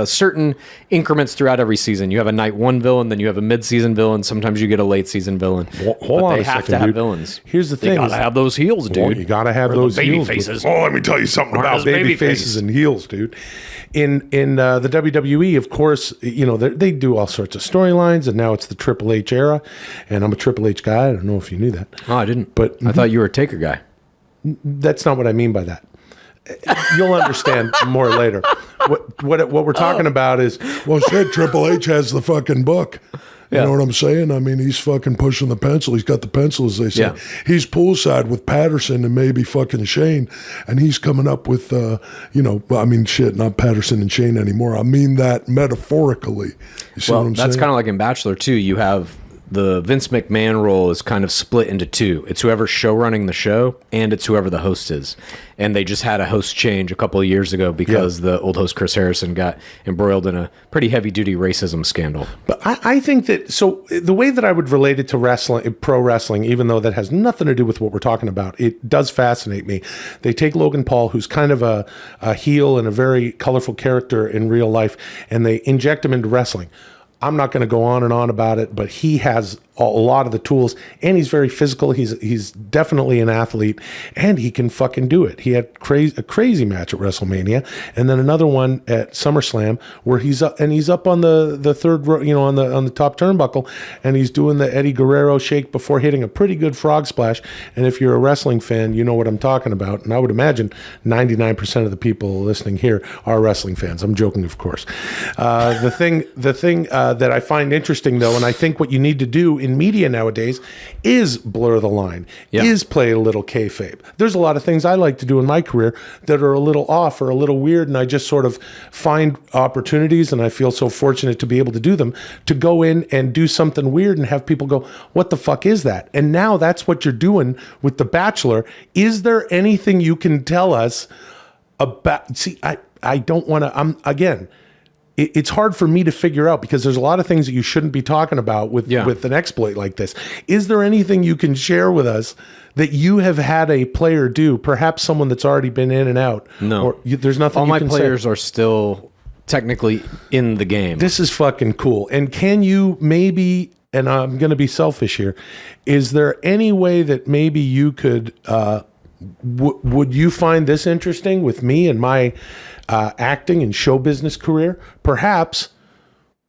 certain increments throughout every season. You have a night one villain, then you have a mid-season villain. Sometimes you get a late season villain. Hold on they a have second, to have dude. villains. Here's the They thing. gotta have those heels, dude. Well, you gotta have Or those the baby heels. faces. Oh, let me tell you something Or about those baby baby faces faces. and heels, dude. In the WWE, of course, they do all sorts of storylines, and now it's the Triple H era, and I'm a Triple H guy. I don't know if you knew that. Oh, I didn't. But I thought you were a Taker guy. that's not what I mean by that. You'll understand more later. What we're talking about is Well, shit, Triple H has the fucking book. You Yeah. know what I'm saying? I mean, he's fucking pushing the pencil. He's got the pencil, as they say. Yeah. He's poolside with Patterson and maybe fucking Shane, and he's coming up with, shit, not Patterson and Shane anymore. I mean that metaphorically. You see what I'm that's saying? kind of like in Bachelor too. You have the Vince McMahon role is kind of split into two. It's whoever's show running the show, and it's whoever the host is. And they just had a host change a couple of years ago because the old host Chris Harrison got embroiled in a pretty heavy-duty racism scandal. But I think that, so the way that I would relate it to wrestling, pro wrestling, even though that has nothing to do with what we're talking about, it does fascinate me. They take Logan Paul, who's kind of a heel and a very colorful character in real life, and they inject him into wrestling. I'm not going to go on and on about it, but he has a lot of the tools, and he's very physical. He's definitely an athlete, and he can fucking do it. He had a crazy match at WrestleMania, and then another one at SummerSlam where he's up on the third row, on the top turnbuckle, and he's doing the Eddie Guerrero shake before hitting a pretty good frog splash. And if you're a wrestling fan, you know what I'm talking about. And I would imagine 99% of the people listening here are wrestling fans. I'm joking, of course. The thing that I find interesting, though, and I think what you need to do in media nowadays is blur the line, is play a little kayfabe. There's a lot of things I like to do in my career that are a little off or a little weird, and I just sort of find opportunities, and I feel so fortunate to be able to do them, to go in and do something weird and have people go, what the fuck is that? And now that's what you're doing with The Bachelor. Is there anything you can tell us about... See, I don't want to... Again... It's hard for me to figure out because there's a lot of things that you shouldn't be talking about with an exploit like this. Is there anything you can share with us that you have had a player do, perhaps someone that's already been in and out? No. Or there's nothing All you my can players say? are still technically in the game. This is fucking cool. And can you maybe, and I'm going to be selfish here, is there any way that maybe you could, would you find this interesting with me and my acting and show business career? Perhaps,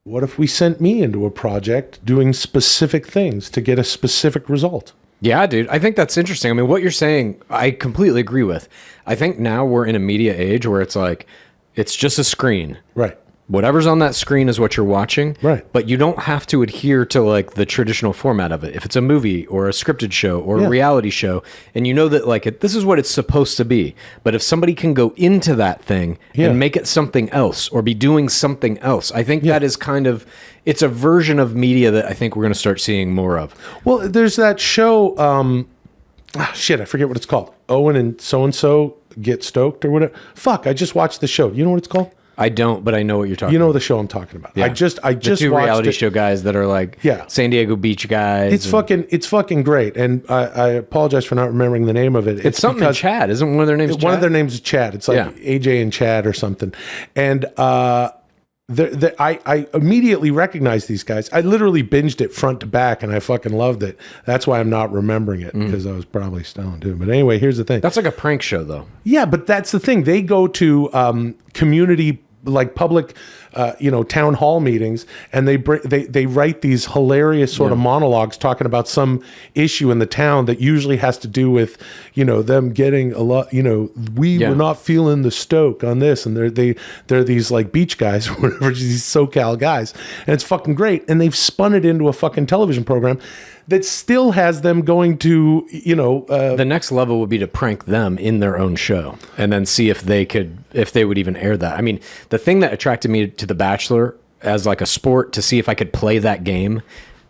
what if we sent me into a project doing specific things to get a specific result? Yeah, dude. I think that's interesting. I mean, what you're saying, I completely agree with. I think now we're in a media age where it's like, it's just a screen. Right. Whatever's on that screen is what you're watching. Right. But you don't have to adhere to like the traditional format of it. If it's a movie or a scripted show or a reality show, and you know that like this is what it's supposed to be. But if somebody can go into that thing and make it something else or be doing something else, I think that is kind of, it's a version of media that I think we're going to start seeing more of. Well, there's that show, I forget what it's called. Owen and so-and-so Get Stoked or whatever. Fuck, I just watched the show. You know what it's called? I don't, but I know what you're talking You know about. the show I'm talking about. Yeah. I just The two watched reality it. show guys that are like San Diego Beach guys. It's fucking great. And I apologize for not remembering the name of it. It's something in Chad. Isn't one of their names Chad? One of their names is Chad. It's like AJ and Chad or something. And I immediately recognized these guys. I literally binged it front to back, and I fucking loved it. That's why I'm not remembering it, because I was probably stoned too. But anyway, here's the thing. That's like a prank show, though. Yeah, but that's the thing. They go to community public, town hall meetings, and they write these hilarious sort of monologues talking about some issue in the town that usually has to do with, them getting a lot, were not feeling the stoke on this, and they're these like beach guys or whatever, these SoCal guys, and it's fucking great, and they've spun it into a fucking television program that still has them going to, the next level would be to prank them in their own show and then see if they would even air that. I mean, the thing that attracted me to The Bachelor as like a sport to see if I could play that game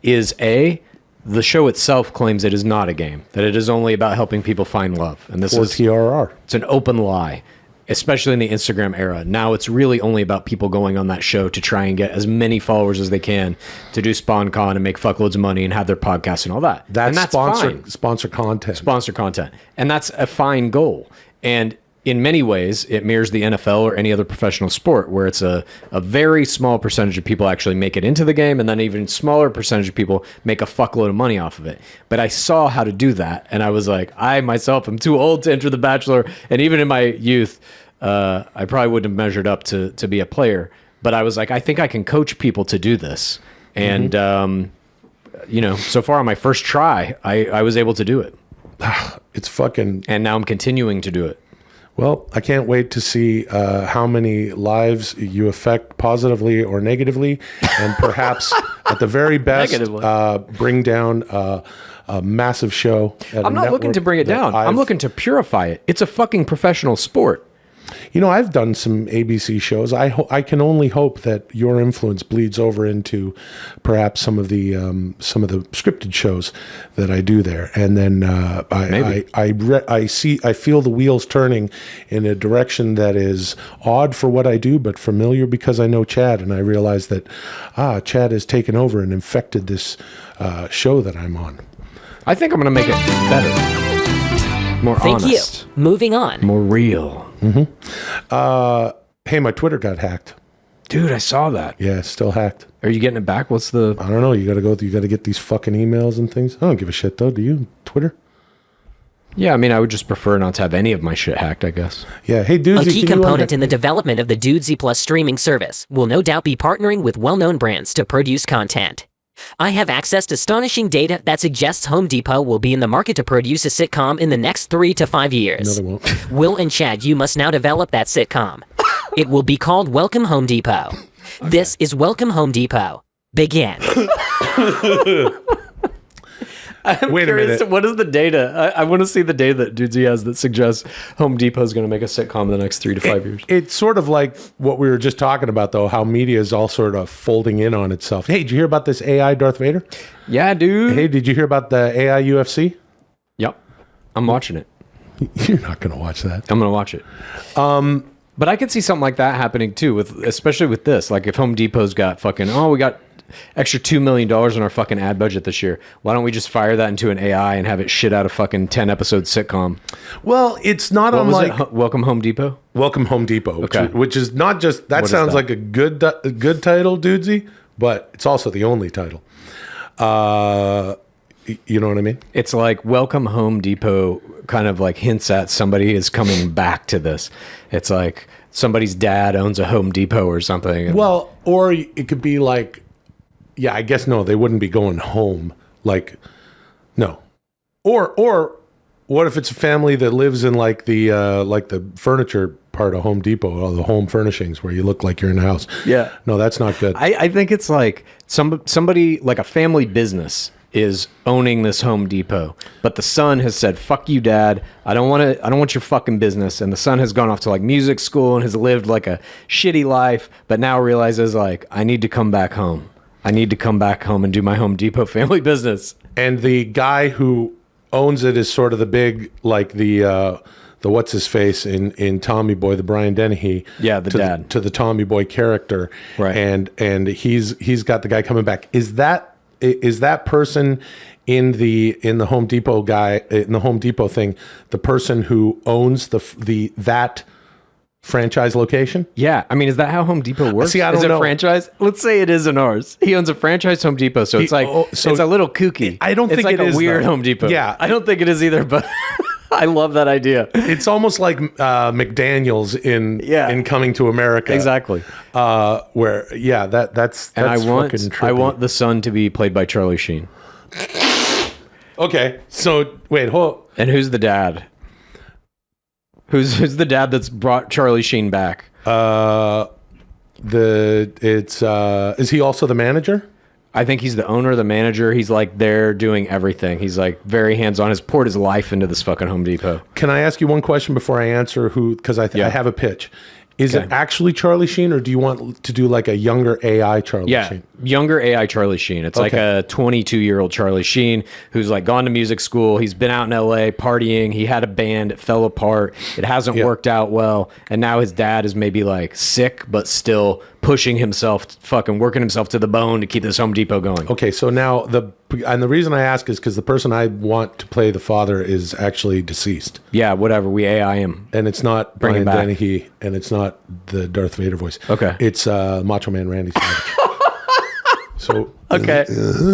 is the show itself claims it is not a game, that it is only about helping people find love. And this is TRR. It's an open lie. Especially in the Instagram era. Now it's really only about people going on that show to try and get as many followers as they can to do SpawnCon and make fuckloads of money and have their podcasts and all that. That's fine. Sponsor content. Sponsor content. And that's a fine goal. And in many ways, it mirrors the NFL or any other professional sport where it's a very small percentage of people actually make it into the game, and then even smaller percentage of people make a fuckload of money off of it. But I saw how to do that, and I was like, I myself am too old to enter The Bachelor, and even in my youth, I probably wouldn't have measured up to be a player. But I was like, I think I can coach people to do this. And, so far on my first try, I was able to do it. It's fucking... And now I'm continuing to do it. Well, I can't wait to see how many lives you affect positively or negatively, and perhaps at the very best, bring down a massive show. I'm not looking to bring it down. I'm looking to purify it. It's a fucking professional sport. I've done some ABC shows. I can only hope that your influence bleeds over into perhaps some of the scripted shows that I do there, and then I feel the wheels turning in a direction that is odd for what I do, but familiar because I know Chad, and I realize that Chad has taken over and infected this show that I'm on. I think I'm going to make it better, more Thank honest, you. Moving on. more real. Hey, my Twitter got hacked. Dude, I saw that. Yeah, it's still hacked. Are you getting it back? What's the... I don't know. You got to get these fucking emails and things. I don't give a shit though. Do you? Twitter? Yeah, I mean, I would just prefer not to have any of my shit hacked, I guess. Yeah. Hey, Dudesy, A key can you component in the development of the Dudesy Plus streaming service will no doubt be partnering with well-known brands to produce content. I have accessed astonishing data that suggests Home Depot will be in the market to produce a sitcom in the next 3 to 5 years. No, they won't. Will and Chad, you must now develop that sitcom. It will be called Welcome Home Depot. Okay. This is Welcome Home Depot. Begin. I'm Wait a curious minute. what is the data? I want to see the data that Dudesy has that suggests Home Depot is going to make a sitcom in the next 3 to 5 years. It's sort of like what we were just talking about, though, how media is all sort of folding in on itself. Hey, did you hear about this AI Darth Vader? Yeah, dude. Hey, did you hear about the AI UFC? Yep. I'm watching it. You're not going to watch that. I'm going to watch it. But I could see something like that happening too, especially with this. Like if Home Depot's got we got extra $2 million in our fucking ad budget this year. Why don't we just fire that into an AI and have it shit out a fucking 10-episode sitcom? Well, it's not What was unlike it? Welcome Home Depot? Welcome Home Depot, Okay. which is not just, that What is sounds that? like a good title, Dudesy, but it's also the only title. You know what I mean? It's like Welcome Home Depot kind of like hints at somebody is coming back to this. It's like somebody's dad owns a Home Depot or something. Well, or it could be like, yeah, I guess no, they wouldn't be going home. Like, no. Or what if it's a family that lives in like the furniture part of Home Depot, or the home furnishings where you look like you're in a house? Yeah. No, that's not good. I think it's like somebody like a family business is owning this Home Depot, but the son has said, "Fuck you, Dad. I don't want your fucking business." And the son has gone off to like music school and has lived like a shitty life, but now realizes like, I need to come back home. I need to come back home and do my Home Depot family business. And the guy who owns it is sort of the big, like the what's his face in Tommy Boy, the Brian Dennehy. Yeah, the dad. To the Tommy Boy character. Right. And he's got the guy coming back. Is that person in the Home Depot guy, in the Home Depot thing, the person who owns that franchise location? Yeah, I mean, is that how Home Depot works? See, I don't is it know. a franchise? Let's say it is in ours. He owns a franchise Home Depot, so it's like so it's a little kooky. I don't it's think like it a is, weird though. Home Depot. Yeah. I don't think it is either, but I love that idea. It's almost like McDaniel's in Coming to America. Exactly. Where that's And I want fucking trippy. the son to be played by Charlie Sheen. Okay, so wait, hold. And who's the dad? Who's the dad that's brought Charlie Sheen back? Is he also the manager? I think he's the owner, the manager. He's like there doing everything. He's like very hands-on. Has poured his life into this fucking Home Depot. Can I ask you one question before I answer who? Because I have a pitch. Is Okay. it actually Charlie Sheen, or do you want to do like a younger AI Charlie Sheen? Younger AI Charlie Sheen. It's like a 22-year-old Charlie Sheen who's like gone to music school. He's been out in LA partying. He had a band. It fell apart. It hasn't worked out well. And now his dad is maybe like sick, but still pushing himself, fucking working himself to the bone to keep this Home Depot going. Okay, so now the reason I ask is because the person I want to play the father is actually deceased. Yeah, whatever. We AI him. And it's not Bring him Brian back. Dennehy, and it's not the Darth Vader voice. Okay. It's Macho Man Randy Savage. So Okay.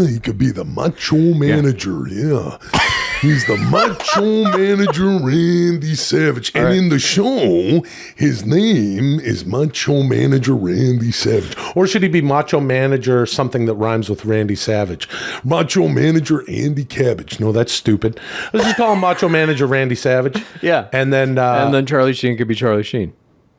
He could be the macho manager. Yeah. He's the macho manager, Randy Savage. And in the show, his name is Macho Manager Randy Savage. or should he be Macho Manager, something that rhymes with Randy Savage? Macho Manager Andy Cabbage. No, that's stupid. Let's just call him Macho Manager Randy Savage. Yeah. And then Charlie Sheen could be Charlie Sheen.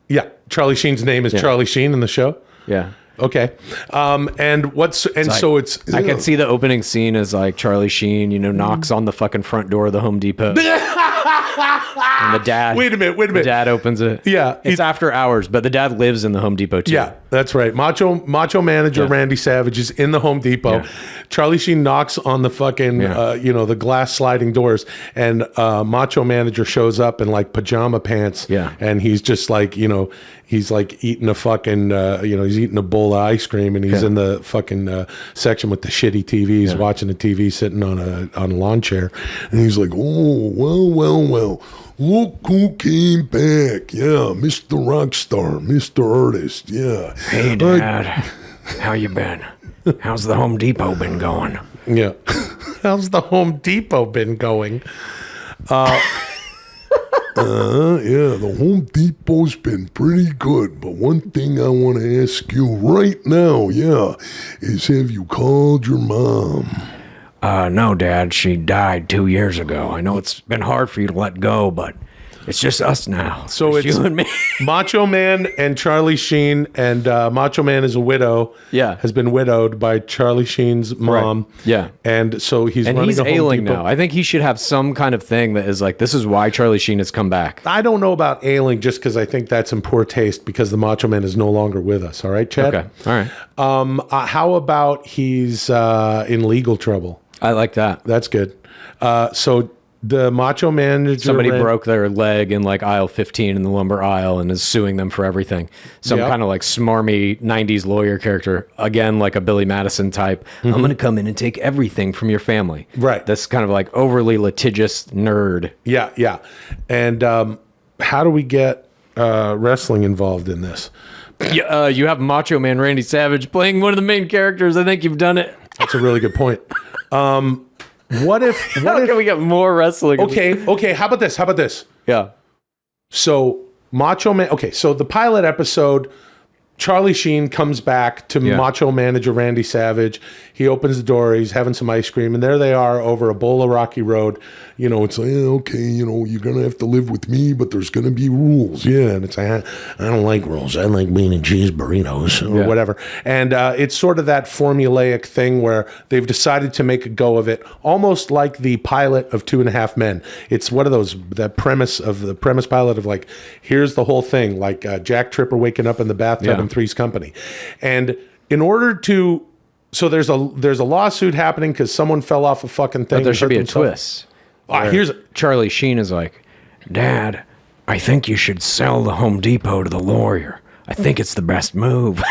yeah, Charlie Sheen's name is Charlie Sheen in the show. Yeah. Okay. So it's I can see the opening scene as like Charlie Sheen, knocks on the fucking front door of the Home Depot. And the dad. Wait a minute. The dad opens it. Yeah, It's after hours, but the dad lives in the Home Depot too. Yeah, that's right. Macho Manager Yeah. Randy Savage is in the Home Depot. Yeah. Charlie Sheen knocks on the fucking, the glass sliding doors, and Macho Manager shows up in like pajama pants. Yeah. and he's just like, he's like eating a fucking, he's eating a bowl of ice cream, and he's in the fucking section with the shitty TVs, watching the TV, sitting on a lawn chair, And he's like, oh, well. Look who came back. Yeah, Mr. Rockstar, Mr. Artist. Yeah. Hey, Dad. How you been? How's the Home Depot been going? yeah. How's the Home Depot been going? Yeah, the Home Depot's been pretty good, but one thing I want to ask you right now, is have you called your mom? No, Dad. She died 2 years ago. I know it's been hard for you to let go, but it's just us now. So it's you and me. Macho Man and Charlie Sheen, and Macho Man is a widow. Yeah. has been widowed by Charlie Sheen's mom. Yeah. and so he's And running he's a Home ailing Depot. now. I think he should have some kind of thing that is like, this is why Charlie Sheen has come back. I don't know about ailing, just because I think that's in poor taste, because the Macho Man is no longer with us. All right, Chad. Okay. All right. How about he's in legal trouble? I like that. That's good. So the Macho Manager. Somebody broke their leg in like aisle 15 in the lumber aisle and is suing them for everything. Some Yep. kind of like smarmy 90s lawyer character. Again, like a Billy Madison type. I'm going to come in and take everything from your family. Right. This kind of like overly litigious nerd. Yeah. And how do we get wrestling involved in this? You have Macho Man Randy Savage playing one of the main characters. I think you've done it. That's a really good point. What if? How can we get more wrestling? Okay. How about this? Yeah. So Macho Man. Okay, so the pilot episode, Charlie Sheen comes back to Yeah. Macho Manager Randy Savage. He opens the door. He's having some ice cream, and there they are over a bowl of Rocky Road. It's like, okay, you're going to have to live with me, but there's going to be rules. Yeah, and it's like, I don't like rolls. I like bean and cheese burritos or Yeah. whatever. And it's sort of that formulaic thing where they've decided to make a go of it, almost like the pilot of 2.5 Men. It's one of those, the premise pilot of like, here's the whole thing, like Jack Tripper waking up in the bathtub Yeah. in Three's Company. And in order to, so there's a lawsuit happening because someone fell off a fucking thing. But there and should hurt be a themselves. twist. Here's Charlie Sheen is like, Dad, I think you should sell the Home Depot to the lawyer. I think it's the best move.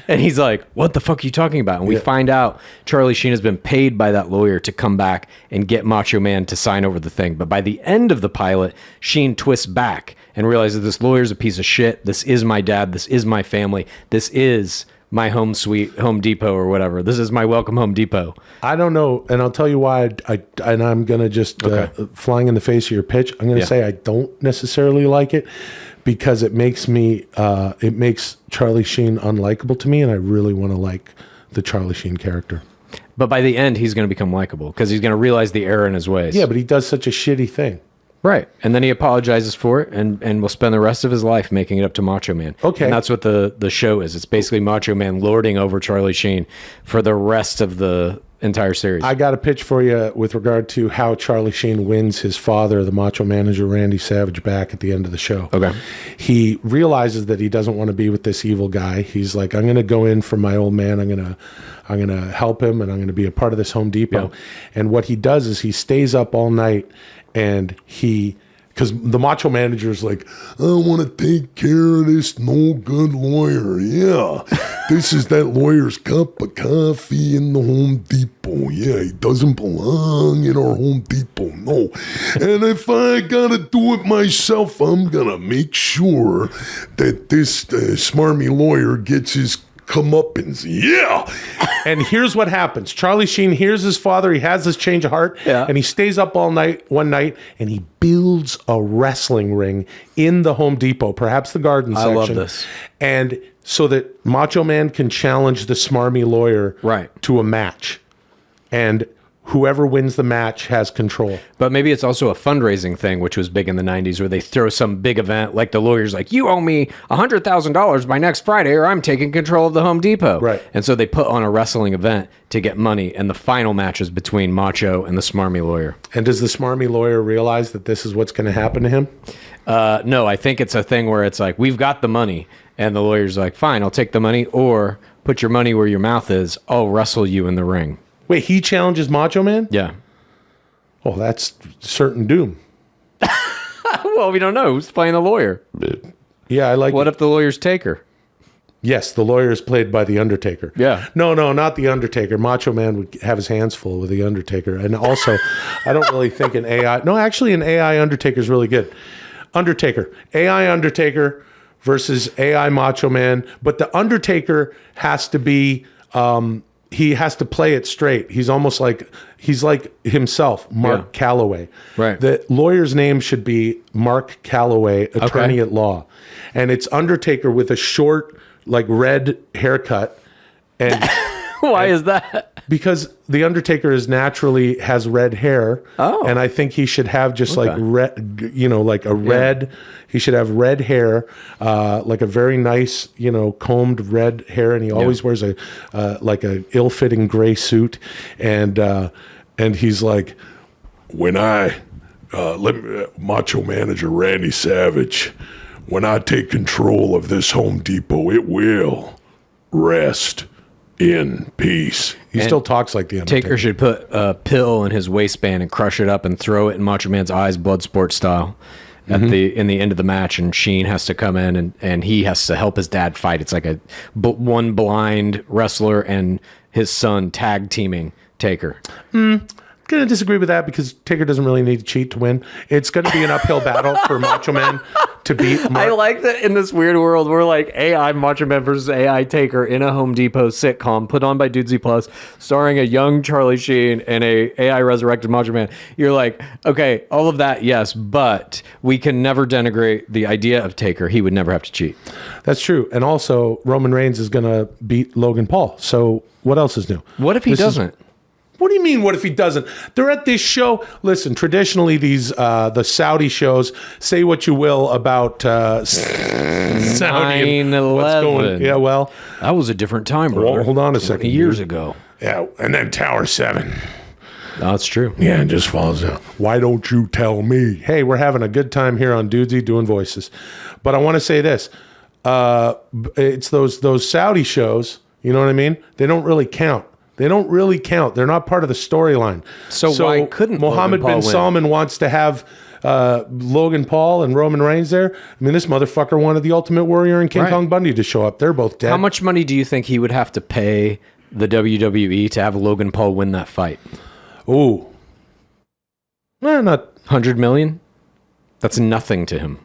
And he's like, what the fuck are you talking about? And we find out Charlie Sheen has been paid by that lawyer to come back and get Macho Man to sign over the thing. But by the end of the pilot, Sheen twists back and realizes this lawyer's a piece of shit. This is my dad. This is my family. This is my home sweet Home Depot or whatever. This is my welcome Home Depot. I don't know, and I'll tell you why. And I'm gonna just flying in the face of your pitch. I'm gonna say I don't necessarily like it because it makes Charlie Sheen unlikable to me, and I really want to like the Charlie Sheen character. But by the end, he's going to become likable because he's going to realize the error in his ways. Yeah, but he does such a shitty thing. Right. And then he apologizes for it and will spend the rest of his life making it up to Macho Man. Okay. And that's what the show is. It's basically Macho Man lording over Charlie Sheen for the rest of the entire series. I got a pitch for you with regard to how Charlie Sheen wins his father, the Macho Manager Randy Savage, back at the end of the show. Okay. He realizes that he doesn't want to be with this evil guy. He's like, I'm going to go in for my old man. I'm going to help him, and I'm going to be a part of this Home Depot. Yeah. And what he does is he stays up all night, and because the Macho Manager is like, I want to take care of this no good lawyer. Yeah, this is that lawyer's cup of coffee in the Home Depot. Yeah, he doesn't belong in our Home Depot. No. And if I got to do it myself, I'm going to make sure that this smarmy lawyer gets his comeuppance. Yeah. and here's what happens. Charlie Sheen hears his father. He has this change of heart, and he stays up all night, one night, and he builds a wrestling ring in the Home Depot, perhaps the garden section. I love this. And so that Macho Man can challenge the smarmy lawyer to a match. And whoever wins the match has control. But maybe it's also a fundraising thing, which was big in the 90s, where they throw some big event, like the lawyer's like, you owe me $100,000 by next Friday or I'm taking control of the Home Depot. Right. And so they put on a wrestling event to get money, and the final match is between Macho and the smarmy lawyer. And does the smarmy lawyer realize that this is what's going to happen to him? No, I think it's a thing where it's like, we've got the money, and the lawyer's like, fine, I'll take the money, or put your money where your mouth is, I'll wrestle you in the ring. Wait, he challenges Macho Man? Yeah. Oh, that's certain doom. Well, we don't know. Who's playing the lawyer? Yeah, I like What if the lawyer's Taker? Yes, the lawyer is played by The Undertaker. Yeah. No, not The Undertaker. Macho Man would have his hands full with The Undertaker. And also, I don't really think an AI... No, actually, an AI Undertaker is really good. Undertaker. AI Undertaker versus AI Macho Man. But The Undertaker has to be... he has to play it straight. He's almost like... He's like himself, Mark Calloway. Right. The lawyer's name should be Mark Calloway, attorney at law. And it's Undertaker with a short... like red haircut, and Why is that? because the Undertaker is naturally has red hair, and I think he should have just like red, like a red. He should have red hair, like a very nice, combed red hair, and he always wears a like a ill-fitting gray suit, and he's like, When Macho Manager Randy Savage, when I take control of this Home Depot, it will rest in peace. he still talks like the Undertaker. Taker should put a pill in his waistband and crush it up and throw it in Macho Man's eyes, Bloodsport style, at in the end of the match. And Sheen has to come in and he has to help his dad fight. It's like one blind wrestler and his son tag teaming Taker. Going to disagree with that because Taker doesn't really need to cheat to win. It's going to be an uphill battle for Macho Man to beat Mark. I like that in this weird world, we're like AI Macho Man versus AI Taker in a Home Depot sitcom put on by Dudesy Plus, starring a young Charlie Sheen and a AI resurrected Macho Man. You're like, okay, all of that, yes, but we can never denigrate the idea of Taker. He would never have to cheat. That's true. And also, Roman Reigns is going to beat Logan Paul. So what else is new? What if he doesn't? What do you mean, what if he doesn't? They're at this show. Listen, traditionally, these the Saudi shows, say what you will about Saudi and what's 9/11. going. Yeah, well, That was a different time, brother. Well, hold on a second, 20 years dude. ago. Yeah, and then Tower 7. No, that's true. Yeah, it just falls down. Why don't you tell me? hey, we're having a good time here on Dudesy doing voices. But I want to say this. It's those Saudi shows, you know what I mean? They don't really count. They don't really count. They're not part of the storyline. So why couldn't Mohammed Logan bin Paul win? Salman wants to have Logan Paul and Roman Reigns there? I mean, this motherfucker wanted the Ultimate Warrior and King Right. Kong Bundy to show up. They're both dead. How much money do you think he would have to pay the WWE to have Logan Paul win that fight? Ooh. Not. 100 million? That's nothing to him.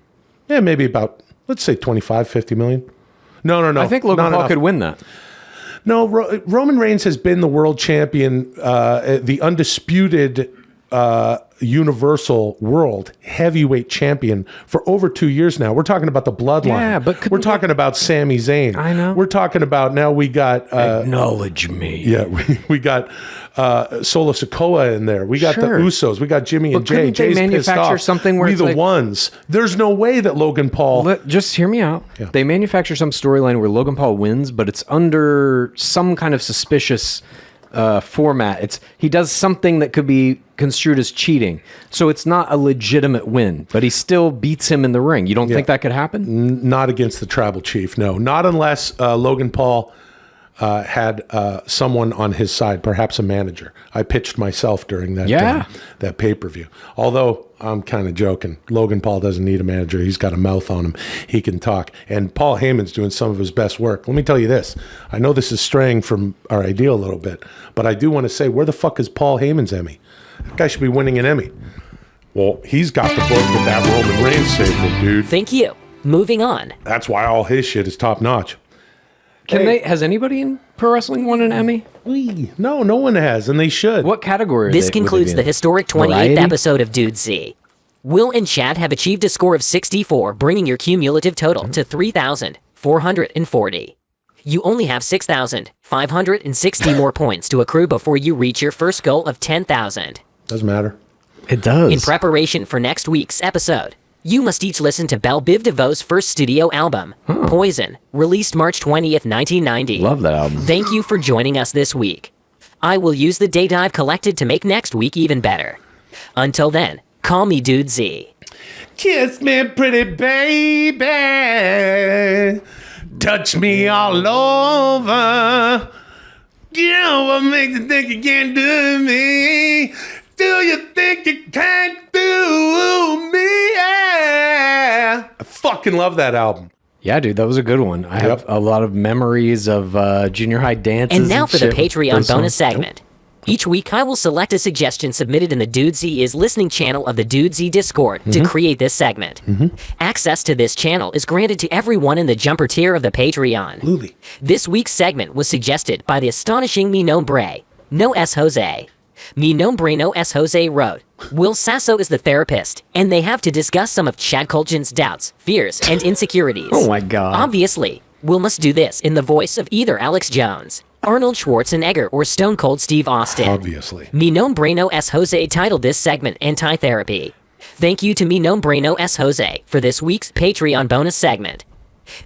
Yeah, maybe about, let's say 25, 50 million. No. I think Logan not Paul enough. could win that. No, Roman Reigns has been the world champion, the undisputed universal world heavyweight champion for over 2 years now. We're talking about the bloodline. Yeah, but we're talking about Sami Zayn. I know. We're talking about now we got Acknowledge me. yeah, we got Solo Sikoa in there. We got Sure. the Usos. We got Jimmy and But Jay. couldn't they Jay's pissed manufacture off. something where we it's the like- ones? There's no way that Logan Paul. Just hear me out. Yeah. They manufacture some storyline where Logan Paul wins, but it's under some kind of suspicious format. He does something that could be construed as cheating, so it's not a legitimate win, but he still beats him in the ring. You don't think that could happen? Not against the tribal chief, no. Not unless Logan Paul had someone on his side, perhaps a manager. I pitched myself during that that pay-per-view. Although I'm kind of joking. Logan Paul doesn't need a manager. He's got a mouth on him. He can talk. And Paul Heyman's doing some of his best work. Let me tell you this. I know this is straying from our idea a little bit, but I do want to say, where the fuck is Paul Heyman's Emmy? That guy should be winning an Emmy. Well, he's got the book with that Roman Reigns segment, dude. Thank you. Moving on. That's why all his shit is top notch. Has anybody in pro wrestling won an Emmy? No, no one has, and they should. What category? This concludes the historic 28th Variety? episode of Dudesy. Will and Chad have achieved a score of 64, bringing your cumulative total to 3,440. You only have 6,560 more points to accrue before you reach your first goal of 10,000. Doesn't matter. It does. In preparation for next week's episode, you must each listen to Belle Biv DeVoe's first studio album, Poison, released March 20th, 1990. Love that album. Thank you for joining us this week. I will use the data I've collected to make next week even better. Until then, call me Dudesy. Kiss me, pretty baby. Touch me all over. You know what makes you think you can't do me? Do you think you can't do me? Yeah. I fucking love that album. Yeah, dude, that was a good one. I have a lot of memories of junior high dances. And now for the shit with Patreon those bonus songs. segment. Each week, I will select a suggestion submitted in the Dudesy is listening channel of the Dudesy Discord to create this segment. Access to this channel is granted to everyone in the jumper tier of the Patreon. Luli. This week's segment was suggested by the astonishing Mi Nombre, No S. Jose. Mi Nombre No S. Jose wrote, Will Sasso is the therapist, and they have to discuss some of Chad Kultgen's doubts, fears, and insecurities. Oh my God. Obviously, Will must do this in the voice of either Alex Jones, Arnold Schwarzenegger, or Stone Cold Steve Austin. Obviously. Mi Nombre No S. Jose titled this segment Anti-Therapy. Thank you to Mi Nombre No S. Jose for this week's Patreon bonus segment.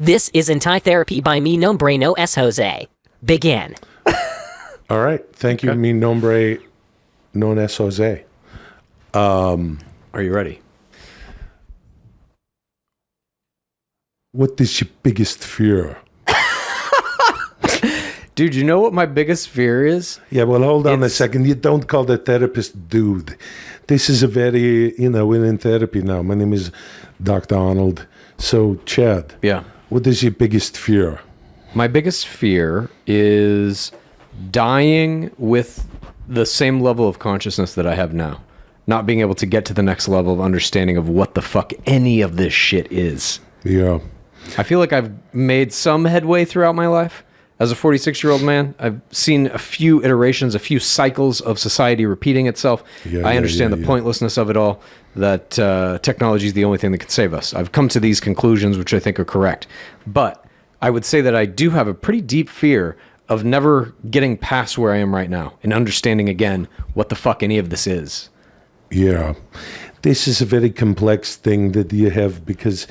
This is Anti-Therapy by Mi Nombre No S. Jose. Begin. All right. Thank you, mi nombre no es Jose. Are you ready? What is your biggest fear? Dude, you know what my biggest fear is? Yeah, well, hold on a It's- second. You don't call the therapist dude. This is a very, we're in therapy now. My name is Dr. Arnold. So, Chad, Yeah. what is your biggest fear? My biggest fear is dying with the same level of consciousness that I have now. Not being able to get to the next level of understanding of what the fuck any of this shit is. Yeah. I feel like I've made some headway throughout my life. As a 46-year-old man, I've seen a few iterations, a few cycles of society repeating itself. I understand the pointlessness of it all, that technology is the only thing that can save us. I've come to these conclusions, which I think are correct. But I would say that I do have a pretty deep fear of never getting past where I am right now and understanding again what the fuck any of this is. Yeah. This is a very complex thing that you have because,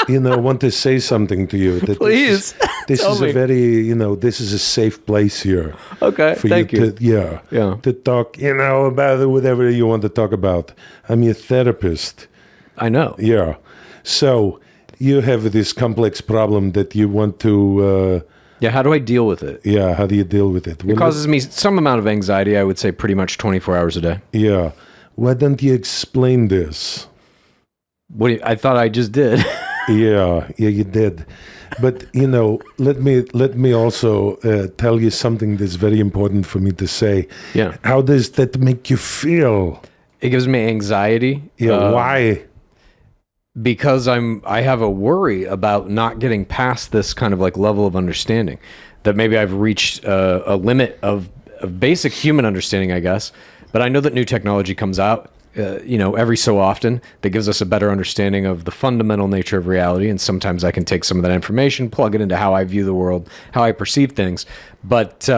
I want to say something to you. That Please, This tell is me. a very, this is a safe place here. Okay, For thank you. To, Yeah. to talk, about whatever you want to talk about. I'm your therapist. I know. Yeah. So you have this complex problem that you want to, Yeah, how do I deal with it? how do you deal with it? It causes me some amount of anxiety, I would say pretty much 24 hours a day. Yeah. Why don't you explain this? I thought I just did. Yeah, you did. But let me also tell you something that's very important for me to say. Yeah. How does that make you feel? It gives me anxiety. Yeah. Why? because I have a worry about not getting past this kind of like level of understanding, that maybe I've reached a limit of basic human understanding, I guess. But I know that new technology comes out, every so often that gives us a better understanding of the fundamental nature of reality. And sometimes I can take some of that information, plug it into how I view the world, how I perceive things. But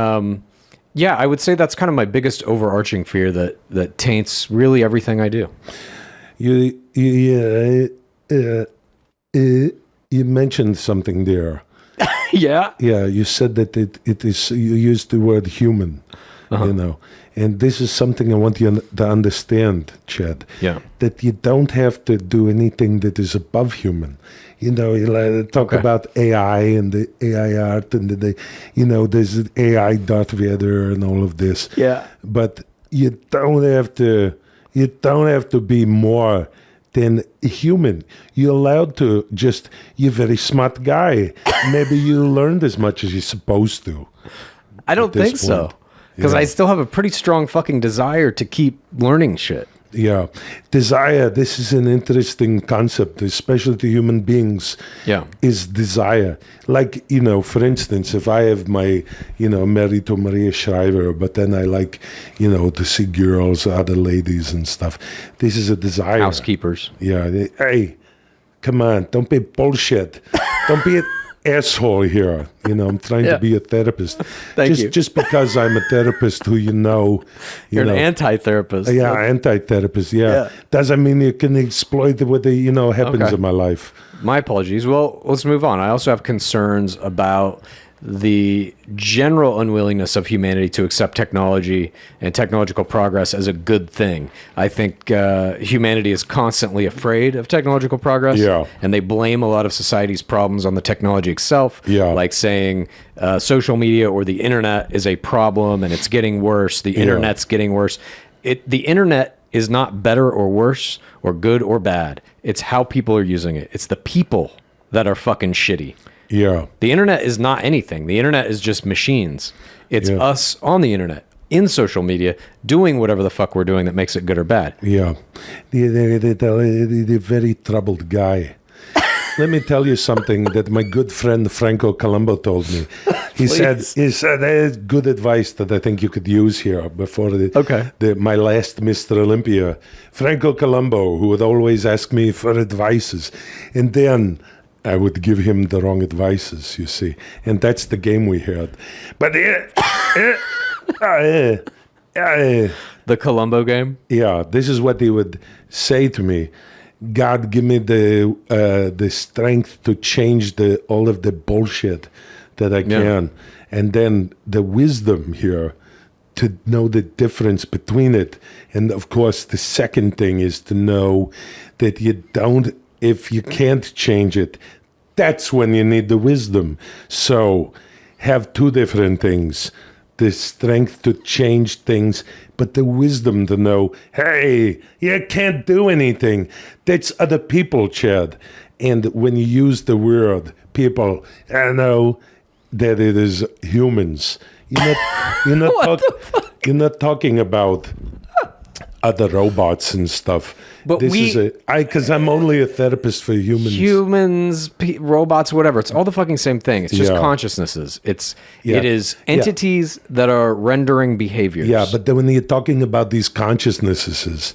yeah, I would say that's kind of my biggest overarching fear that taints really everything I do. You mentioned something there. Yeah. Yeah, you said that it is, you used the word human, and this is something I want you to understand, Chad. Yeah. That you don't have to do anything that is above human. You talk about AI and the AI art and there's AI Darth Vader and all of this. Yeah. But you don't have to be more than human. You're allowed to you're a very smart guy. Maybe you learned as much as you're supposed to. I don't think so. Because I still have a pretty strong fucking desire to keep learning shit. Yeah. Desire, this is an interesting concept, especially to human beings, is desire. Like, for instance, if I have my, married to Maria Shriver, but then I like, to see girls, other ladies and stuff. This is a desire. Housekeepers. Yeah. Hey, come on, don't be bullshit. Don't be an asshole here. I'm trying to be a therapist. Thank you. Just because I'm a therapist who You're an anti-therapist. Yeah, anti-therapist, yeah. Doesn't mean you can exploit what happens in my life. My apologies. Well, let's move on. I also have concerns about the general unwillingness of humanity to accept technology and technological progress as a good thing. I think humanity is constantly afraid of technological progress, and they blame a lot of society's problems on the technology itself, like saying social media or the internet is a problem and it's getting worse, the internet's getting worse. The internet is not better or worse or good or bad. It's how people are using it. It's the people that are fucking shitty. Yeah. The internet is not anything. The internet is just machines. It's us on the internet, in social media, doing whatever the fuck we're doing that makes it good or bad. Yeah. The very troubled guy. Let me tell you something that my good friend Franco Colombo told me. He said there's good advice that I think you could use here before my last Mr. Olympia. Franco Colombo, who would always ask me for advices. And then I would give him the wrong advices, you see. And that's the game we had. But the Columbo game? Yeah, this is what he would say to me. God, give me the strength to change all of the bullshit that I can. And then the wisdom here to know the difference between it. And of course, the second thing is to know that if you can't change it, that's when you need the wisdom. So have two different things. The strength to change things, but the wisdom to know, hey, you can't do anything. That's other people, Chad. And when you use the word people, I know that it is humans. You're not talking about other robots and stuff. But because I'm only a therapist for humans. Humans, robots, whatever. It's all the fucking same thing. It's just consciousnesses. It is entities that are rendering behaviors. Yeah, but then when you're talking about these consciousnesses,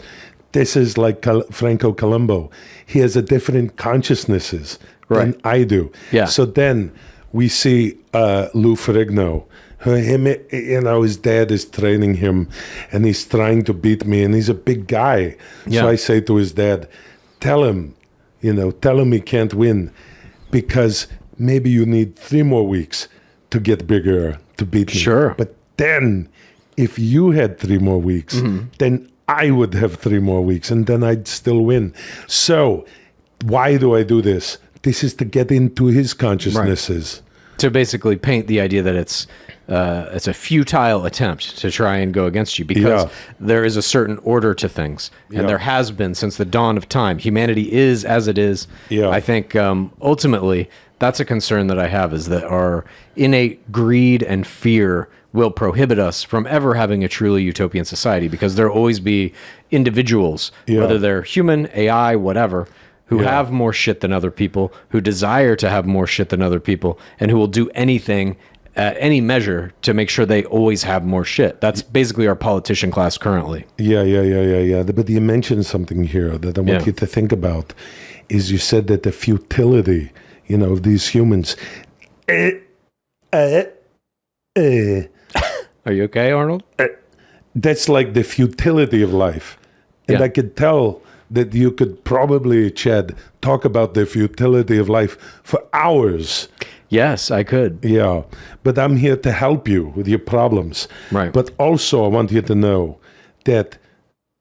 this is like Franco Colombo. He has a different consciousnesses than I do. Yeah. So then we see Lou Ferrigno. His dad is training him, and he's trying to beat me, and he's a big guy. So I say to his dad, tell him he can't win, because maybe you need 3 more weeks to get bigger, to beat me. Sure. But then, if you had 3 more weeks, then I would have 3 more weeks, and then I'd still win. So why do I do this? This is to get into his consciousnesses. Right. To basically paint the idea that it's a futile attempt to try and go against you, because there is a certain order to things, and there has been since the dawn of time. Humanity is as it is. I think ultimately that's a concern that I have, is that our innate greed and fear will prohibit us from ever having a truly utopian society, because there'll always be individuals, whether they're human, AI, whatever, who have more shit than other people, who desire to have more shit than other people, and who will do anything at any measure to make sure they always have more shit. That's basically our politician class currently. Yeah. But you mentioned something here that I want you to think about. Is you said that the futility, of these humans. Are you okay, Arnold? That's like the futility of life. And I could tell that you could probably, Chad, talk about the futility of life for hours. Yes, I could. Yeah, but I'm here to help you with your problems. Right. But also, I want you to know that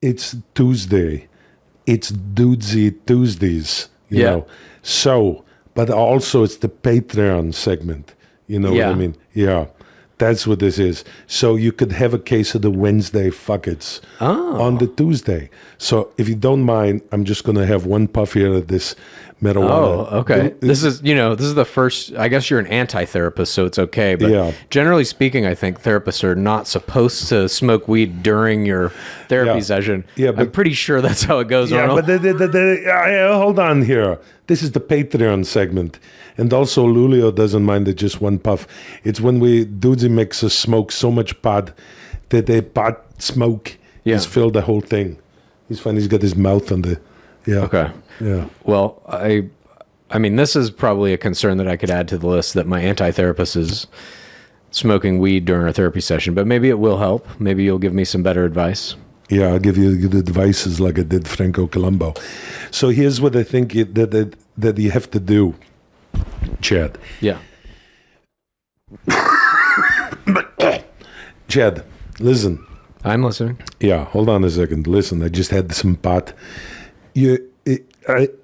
it's Tuesday. It's Dudesy Tuesdays, you know. So, but also it's the Patreon segment. You know what I mean? Yeah. That's what this is. So you could have a case of the Wednesday fuckets on the Tuesday. So if you don't mind, I'm just going to have one puff here of this marijuana. Oh, okay. This is the first, I guess you're an anti-therapist, so it's okay. But generally speaking, I think therapists are not supposed to smoke weed during your therapy session. Yeah, but I'm pretty sure that's how it goes, Arnold. But hold on here. This is the Patreon segment. And also, Lulio doesn't mind it just one puff. It's when Dudesy makes us smoke so much pot that the pot smoke has filled the whole thing. He's fine. He's got his mouth on the... Yeah. Okay. Yeah. Well, I mean, this is probably a concern that I could add to the list, that my anti-therapist is smoking weed during our therapy session. But maybe it will help. Maybe you'll give me some better advice. Yeah, I'll give you the advices like I did Franco Colombo. So here's what I think that you have to do, Chad. Yeah. Chad, listen. I'm listening. Yeah, hold on a second. Listen, I just had some pot.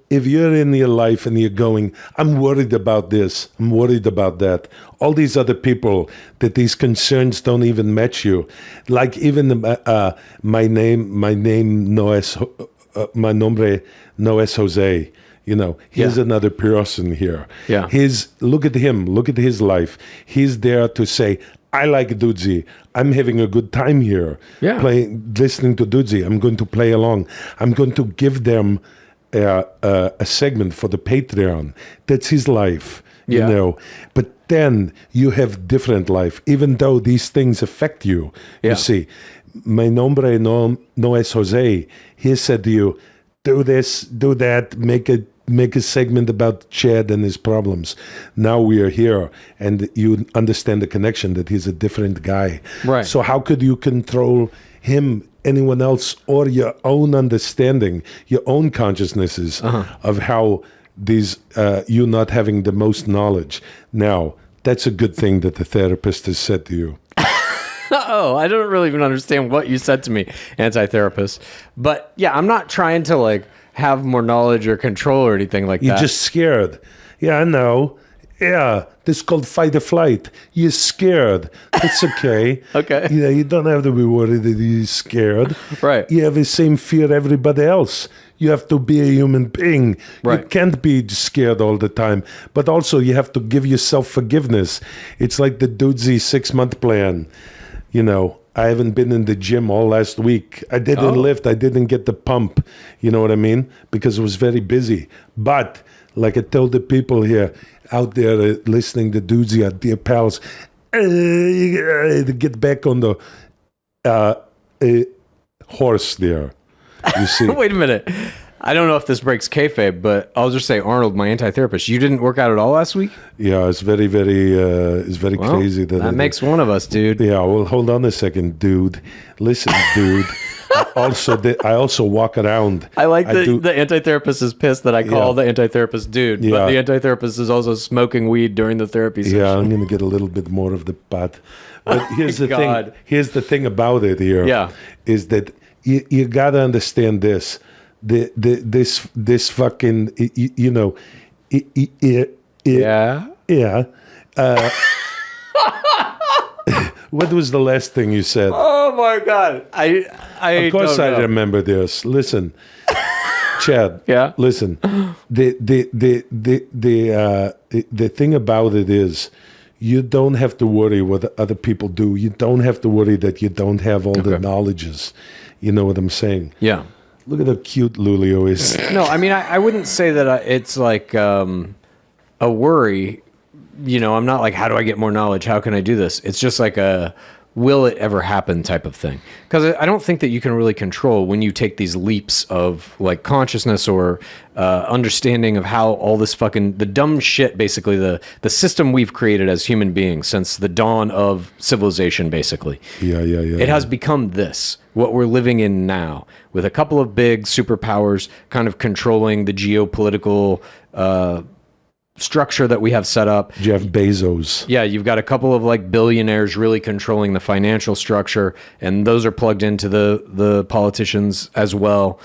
If you're in your life and you're going, I'm worried about this, I'm worried about that, all these other people, that these concerns don't even match you. Like even my nombre no es Jose. Here's another person here. Yeah. Look at him. Look at his life. He's there to say, I like Dudesy. I'm having a good time here. Yeah. Listening to Dudesy. I'm going to play along. I'm going to give them a segment for the Patreon. That's his life, you know. But then you have different life, even though these things affect you. Yeah. You see, my nombre no es Jose. He said to you, do this, do that, make a segment about Chad and his problems. Now we are here, and you understand the connection that he's a different guy. Right. So how could you control him, anyone else, or your own understanding, your own consciousnesses of how these you not having the most knowledge? Now, that's a good thing that the therapist has said to you. Oh, I don't really even understand what you said to me, anti-therapist. But yeah, I'm not trying to have more knowledge or control or anything like that. You're just scared. Yeah, I know. Yeah, this is called fight or flight. You're scared. It's okay. Okay. Yeah, you don't have to be worried that you're scared. Right. You have the same fear everybody else. You have to be a human being. Right. You can't be scared all the time. But also, you have to give yourself forgiveness. It's like the Dudesy 6-month plan. I haven't been in the gym all last week. I didn't lift. I didn't get the pump. You know what I mean? Because it was very busy. But like I told the people here out there listening to Dudesy, our dear pals, to get back on the horse there. You see? Wait a minute. I don't know if this breaks kayfabe, but I'll just say, Arnold, my anti-therapist, you didn't work out at all last week? Yeah, it's very, very, crazy. That makes one of us, dude. Yeah, well, hold on a second, dude. Listen, dude. I also walk around. I like the anti-therapist is pissed that I call the anti-therapist dude, but the anti-therapist is also smoking weed during the therapy session. Yeah, I'm going to get a little bit more of the pot. But here's the thing. Here's the thing about it here. Yeah. Is that you got to understand this. This fucking, what was the last thing you said? Oh my God. Of course I remember this. Listen, Chad. Yeah. Listen. The thing about it is, you don't have to worry what other people do. You don't have to worry that you don't have all the knowledges. You know what I'm saying? Yeah. Look at how cute Lulio is. No, I mean, I wouldn't say that it's like a worry. You know, I'm not like, how do I get more knowledge? How can I do this? It's just like a, will it ever happen type of thing. Because I don't think that you can really control when you take these leaps of like consciousness or understanding of how all this fucking, the dumb shit, basically the system we've created as human beings since the dawn of civilization, basically. Yeah. It has become this, what we're living in now, with a couple of big superpowers kind of controlling the geopolitical structure that we have set up. Jeff Bezos. Yeah, you've got a couple of like billionaires really controlling the financial structure, and those are plugged into the politicians as well.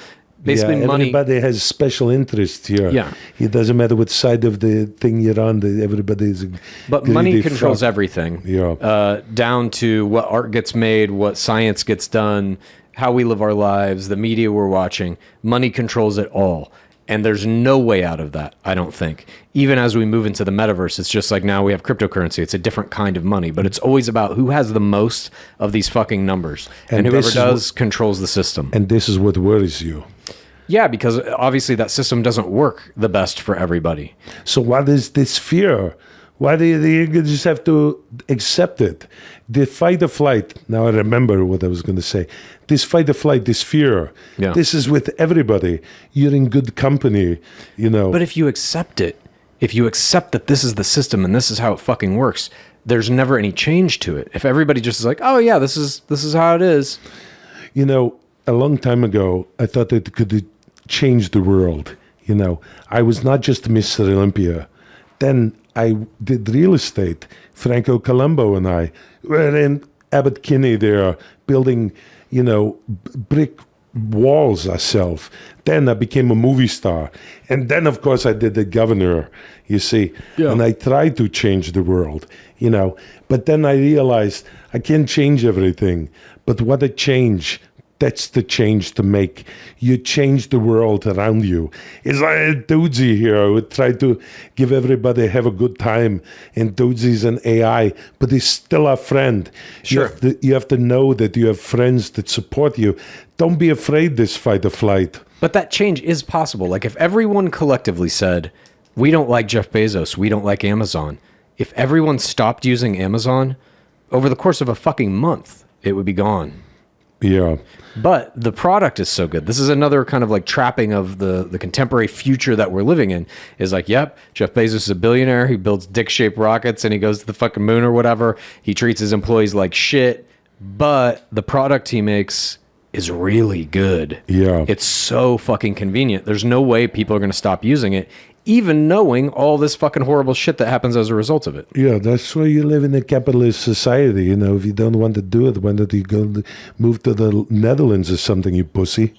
Basically, money. Everybody has special interest here. Yeah. It doesn't matter what side of the thing you're on. Everybody is. But money controls everything. Yeah. Down to what art gets made, what science gets done, how we live our lives, the media we're watching. Money controls it all. And there's no way out of that, I don't think. Even as we move into the metaverse, it's just like now we have cryptocurrency. It's a different kind of money, but it's always about who has the most of these fucking numbers. And whoever does controls the system. And this is what worries you. Yeah, because obviously that system doesn't work the best for everybody. So what is this fear? Why do you just have to accept it? The fight or flight. Now I remember what I was going to say. This fight or flight, this fear. Yeah. This is with everybody. You're in good company, you know. But if you accept it, if you accept that this is the system and this is how it fucking works, there's never any change to it. If everybody just is like, oh yeah, this is how it is. You know, a long time ago, I thought that it could change the world. You know, I was not just Mr. Olympia. Then I did real estate. Franco Colombo and I were in Abbot Kinney there building, you know, brick walls ourselves. Then I became a movie star. And then, of course, I did the governor, you see. Yeah. And I tried to change the world, you know. But then I realized I can't change everything. But what I change, that's the change to make. You change the world around you. It's like Dudesy here who tried to give everybody have a good time. And Dudesy's an AI, but he's still a friend. Sure. You have to know that you have friends that support you. Don't be afraid this fight or flight. But that change is possible. Like if everyone collectively said, we don't like Jeff Bezos, we don't like Amazon. If everyone stopped using Amazon, over the course of a fucking month, it would be gone. Yeah. But the product is so good. This is another kind of like trapping of the contemporary future that we're living in. Is like, yep, Jeff Bezos is a billionaire. He builds dick-shaped rockets and he goes to the fucking moon or whatever. He treats his employees like shit. But the product he makes is really good. Yeah. It's so fucking convenient. There's no way people are going to stop using it, even knowing all this fucking horrible shit that happens as a result of it. Yeah, that's why you live in a capitalist society. You know, if you don't want to do it, why don't you go move to the Netherlands or something, you pussy?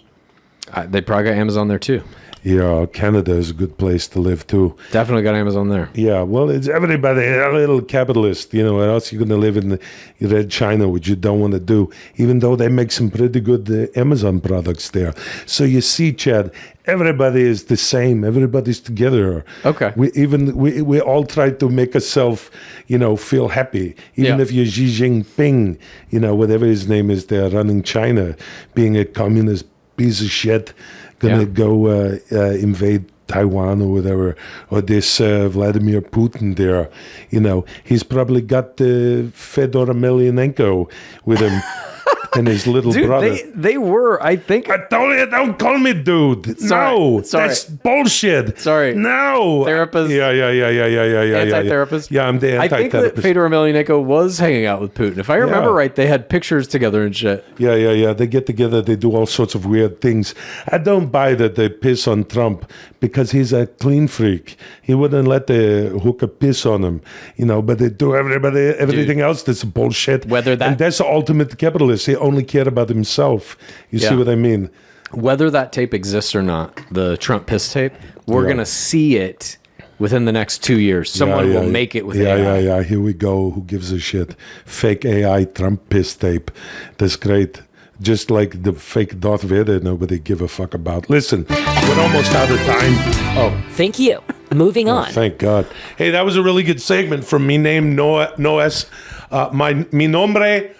They probably got Amazon there too. Yeah, Canada is a good place to live too. Definitely got Amazon there. Yeah, well, it's everybody a little capitalist, you know, or else you're going to live in the red China, which you don't want to do, even though they make some pretty good Amazon products there. So you see, Chad, everybody is the same. Everybody's together. Okay. We all try to make ourselves, you know, feel happy. Even if you're Xi Jinping, you know, whatever his name is there, running China, being a communist piece of shit, gonna go invade Taiwan or whatever, or this Vladimir Putin there, you know, he's probably got Fedor Emelianenko with him. And his little dude, brother. They were, I think. I told you, don't call me dude. Sorry. No, Sorry. that's bullshit. Sorry. No. Therapist. Yeah. Anti-therapist. Yeah, I'm the I think anti-therapist. that Fedor Emelianenko was hanging out with Putin. If I remember right, they had pictures together and shit. Yeah. They get together. They do all sorts of weird things. I don't buy that they piss on Trump because he's a clean freak. He wouldn't let the hooker piss on him, you know. But they do everything else that's bullshit. And that's the ultimate capitalist. He only care about himself. You see what I mean? Whether that tape exists or not, the Trump piss tape, we're gonna see it within the next 2 years. Someone will make it with AI. Yeah. Here we go. Who gives a shit? Fake AI Trump piss tape. That's great. Just like the fake Darth Vader, nobody give a fuck about. Listen, we're almost out of time. Oh, Thank you. Moving on. thank God. Hey, that was a really good segment from me name Noah. Mi nombre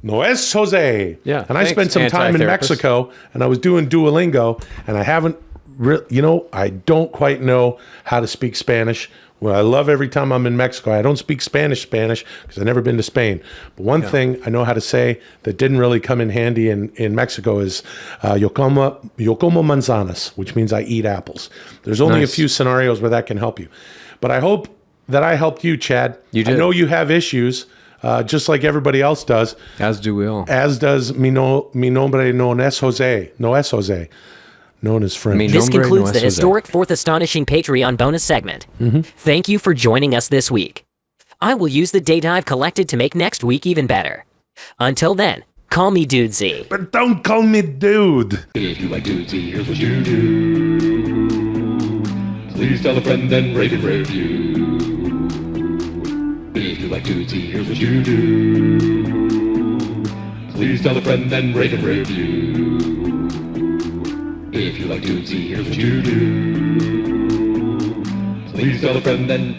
No es Jose. Yeah, And I thanks, spent some time in anti-therapist. Mexico, and I was doing Duolingo, and I haven't, I don't quite know how to speak Spanish. Well, I love every time I'm in Mexico. I don't speak Spanish because I've never been to Spain. But one thing I know how to say that didn't really come in handy in Mexico is yo como manzanas, which means I eat apples. There's only Nice. a few scenarios where that can help you. But I hope that I helped you, Chad. You did. I know you have issues, just like everybody else does. As do we all. As does mi nombre no es Jose. No es Jose. Known as French. Mi This nombre concludes no the es Jose. historic Fourth Astonishing Patreon bonus segment. Thank you for joining us this week. I will use the data I've collected to make next week even better. Until then, call me Dudesy. But don't call me dude. If you like Dudesy, here's what you do. Please tell a friend and rate and review. If you like Dudesy, here's what you do. Please tell a friend and rate and review. If you like Dudesy, here's what you do. Please tell a friend and